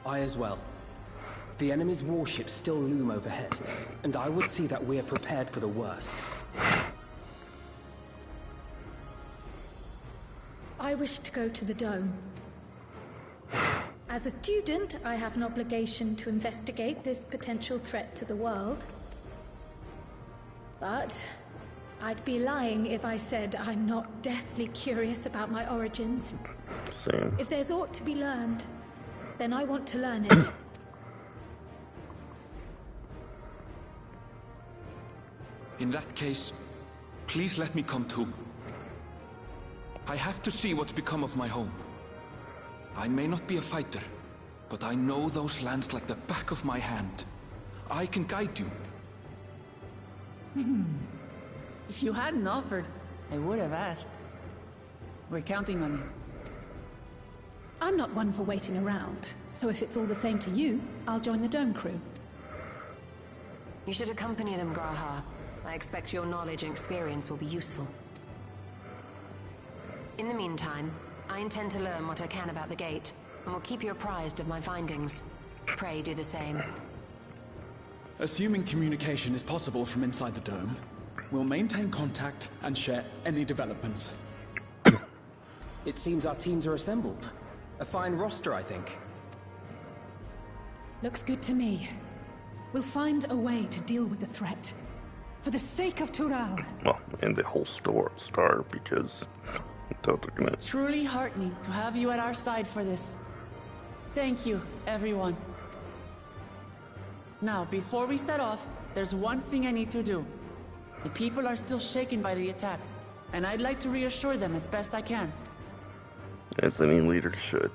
I as well. The enemy's warships still loom overhead, and I would see that we're prepared for the worst. I wish to go to the dome. As a student, I have an obligation to investigate this potential threat to the world. But I'd be lying if I said I'm not deathly curious about my origins. Same. If there's aught to be learned, then I want to learn it. In that case, please let me come too. I have to see what's become of my home. I may not be a fighter, but I know those lands like the back of my hand. I can guide you. If you hadn't offered, I would have asked. We're counting on you. I'm not one for waiting around, so if it's all the same to you, I'll join the Dome crew. You should accompany them, Graha. I expect your knowledge and experience will be useful. In the meantime, I intend to learn what I can about the gate, and will keep you apprised of my findings. Pray do the same. Assuming communication is possible from inside the dome, we'll maintain contact and share any developments. It seems our teams are assembled. A fine roster, I think. Looks good to me. We'll find a way to deal with the threat. For the sake of Tural. Well, and the whole star, because they're gonna... It's truly heartening to have you at our side for this. Thank you, everyone. Now, before we set off, there's one thing I need to do. The people are still shaken by the attack, and I'd like to reassure them as best I can. As any leader should.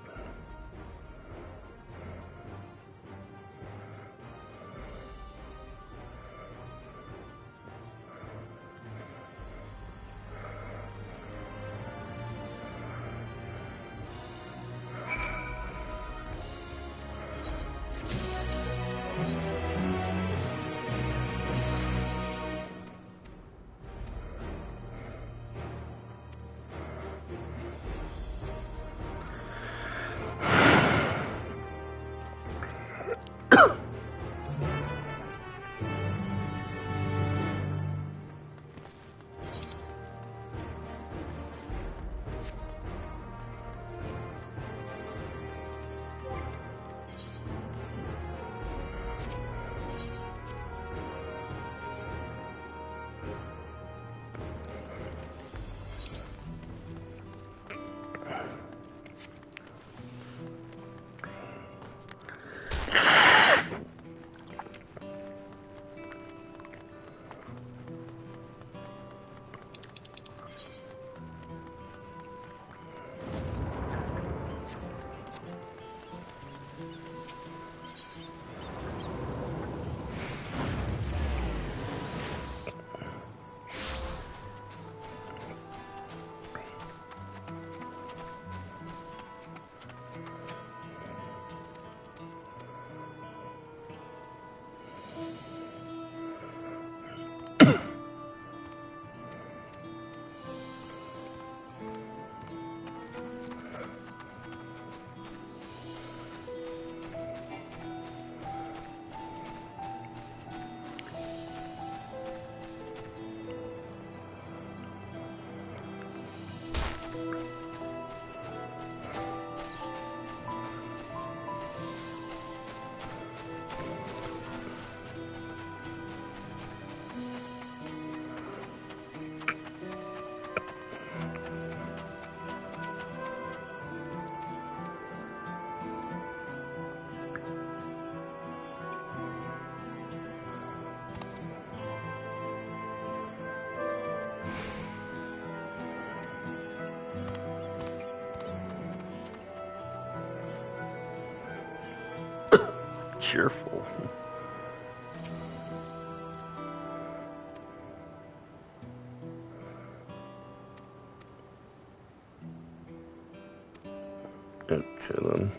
Cheerful. Okay then.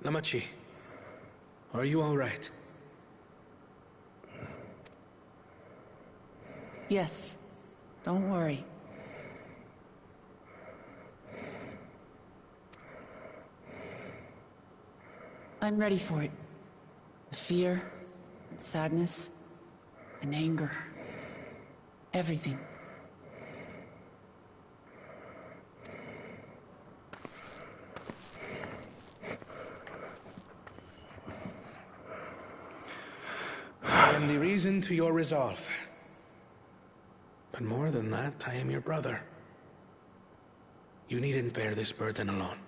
Namachi, are you all right? Yes. Don't worry. I'm ready for it. The fear, and sadness, and anger. Everything. I am the reason to your resolve. But more than that, I am your brother. You needn't bear this burden alone.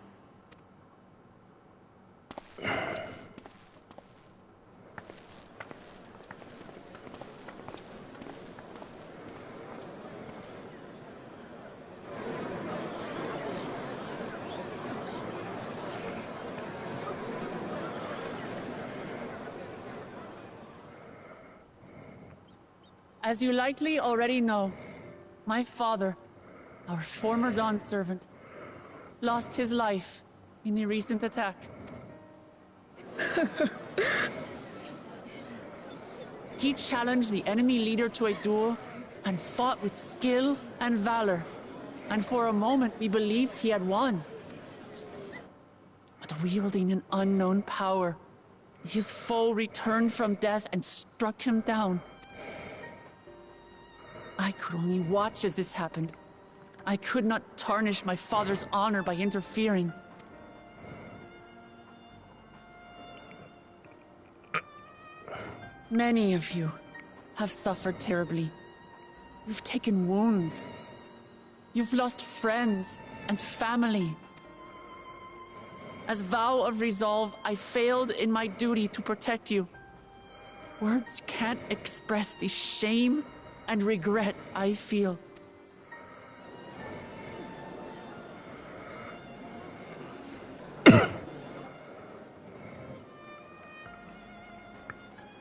As you likely already know, my father, our former Dawn servant, lost his life in the recent attack. He challenged the enemy leader to a duel and fought with skill and valor, and for a moment we believed he had won. But wielding an unknown power, his foe returned from death and struck him down. I could only watch as this happened. I could not tarnish my father's honor by interfering. Many of you have suffered terribly. You've taken wounds. You've lost friends and family. As vow of resolve, I failed in my duty to protect you. Words can't express the shame and regret I feel.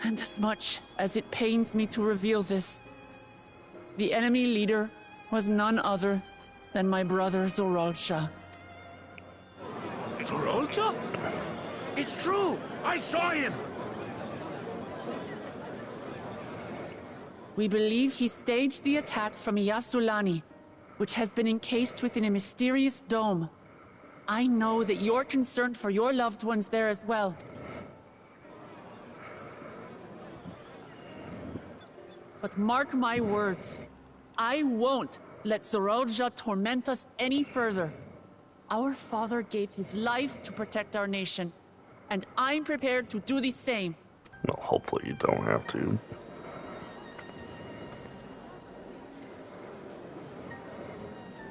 And as much as it pains me to reveal this, the enemy leader was none other than my brother Zorolcha. Zorolcha? It's true! I saw him! We believe he staged the attack from Yasulani, which has been encased within a mysterious dome. I know that you're concerned for your loved ones there as well. But mark my words, I won't let Zorolja torment us any further. Our father gave his life to protect our nation, and I'm prepared to do the same. Well, hopefully you don't have to.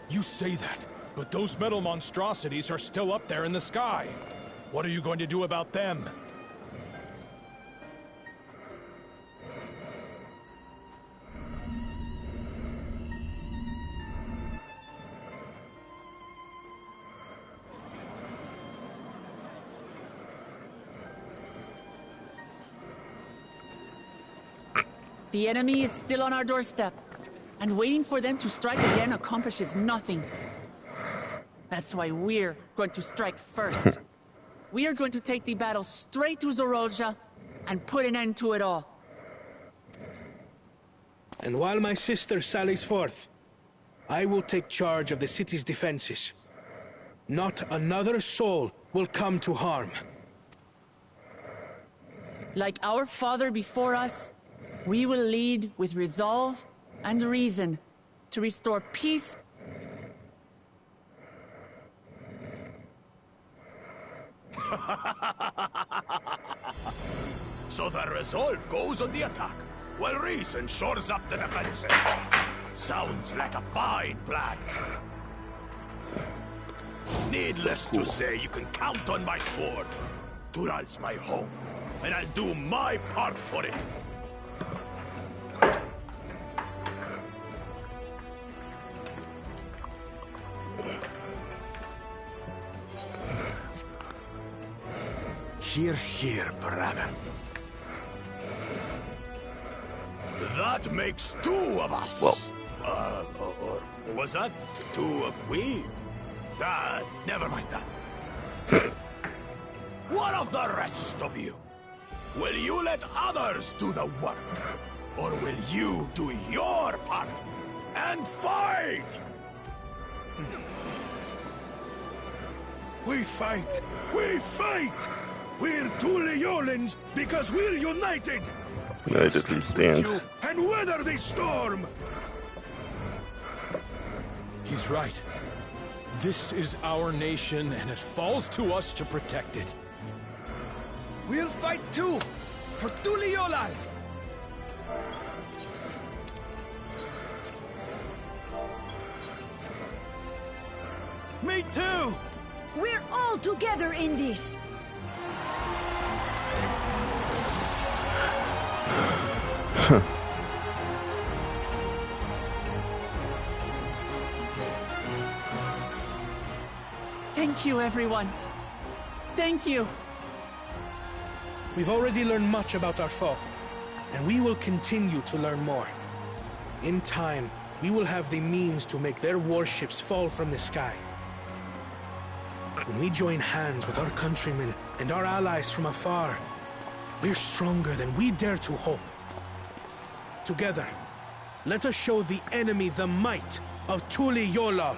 You say that, but those metal monstrosities are still up there in the sky. What are you going to do about them? The enemy is still on our doorstep, and waiting for them to strike again accomplishes nothing. That's why we're going to strike first. We are going to take the battle straight to Zorolja and put an end to it all. And while my sister sallies forth, I will take charge of the city's defenses. Not another soul will come to harm. Like our father before us, we will lead with resolve and reason to restore peace. So the resolve goes on the attack, while reason shores up the defensive. Sounds like a fine plan. Needless to say, you can count on my sword. Tural's my home, and I'll do my part for it. Here, brother. That makes two of us. Well. Or was that two of we? Never mind that. What of the rest of you? Will you let others do the work? Or will you do your part and fight? We fight! We fight! We're two Leolans because we're united! United we stand. You and weather this storm! He's right. This is our nation, and it falls to us to protect it. We'll fight too! For Tuliolal! Me too! We're all together in this! Thank you, everyone. Thank you. We've already learned much about our foe, and we will continue to learn more. In time, we will have the means to make their warships fall from the sky. When we join hands with our countrymen and our allies from afar, we're stronger than we dare to hope. Together, let us show the enemy the might of Tuliolal.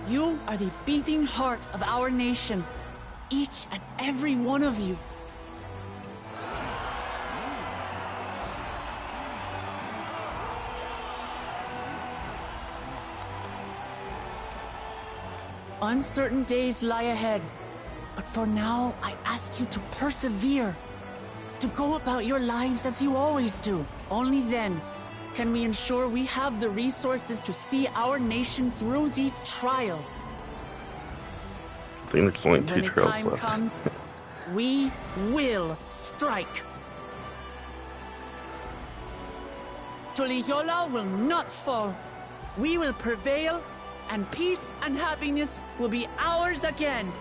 You are the beating heart of our nation. Each and every one of you. Uncertain days lie ahead, but for now, I ask you to persevere, to go about your lives as you always do. Only then can we ensure we have the resources to see our nation through these trials. I think there's only And 2 when the trails time left. comes, we will strike. Tuliyola will not fall. We will prevail, and peace and happiness will be ours again.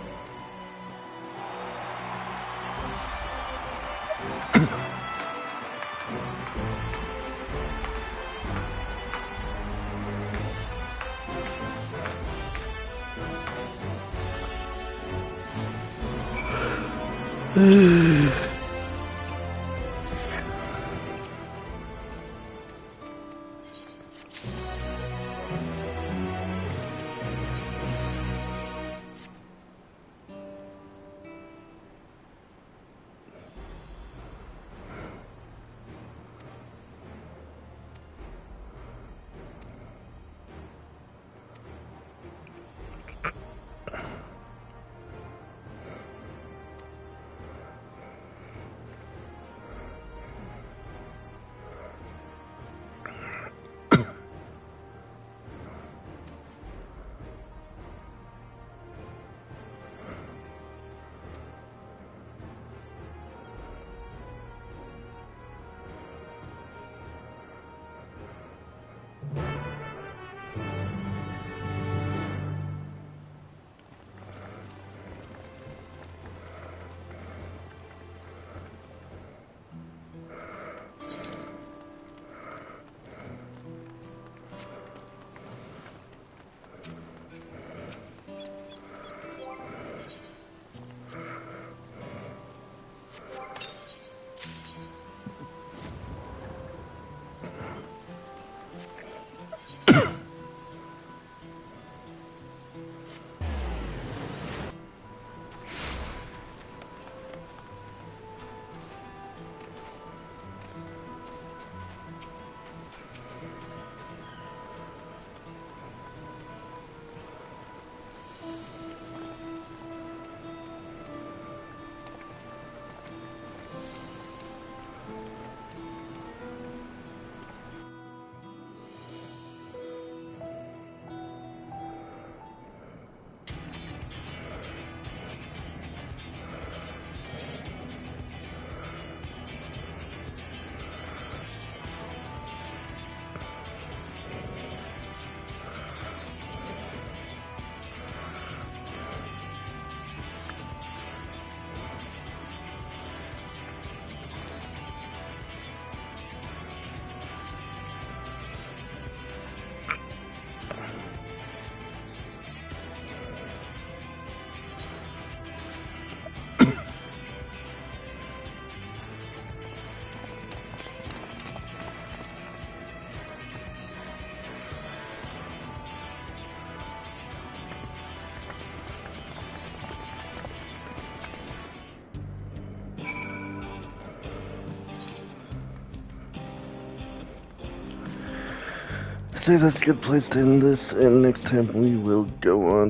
I say that's a good place to end this, and next time we will go on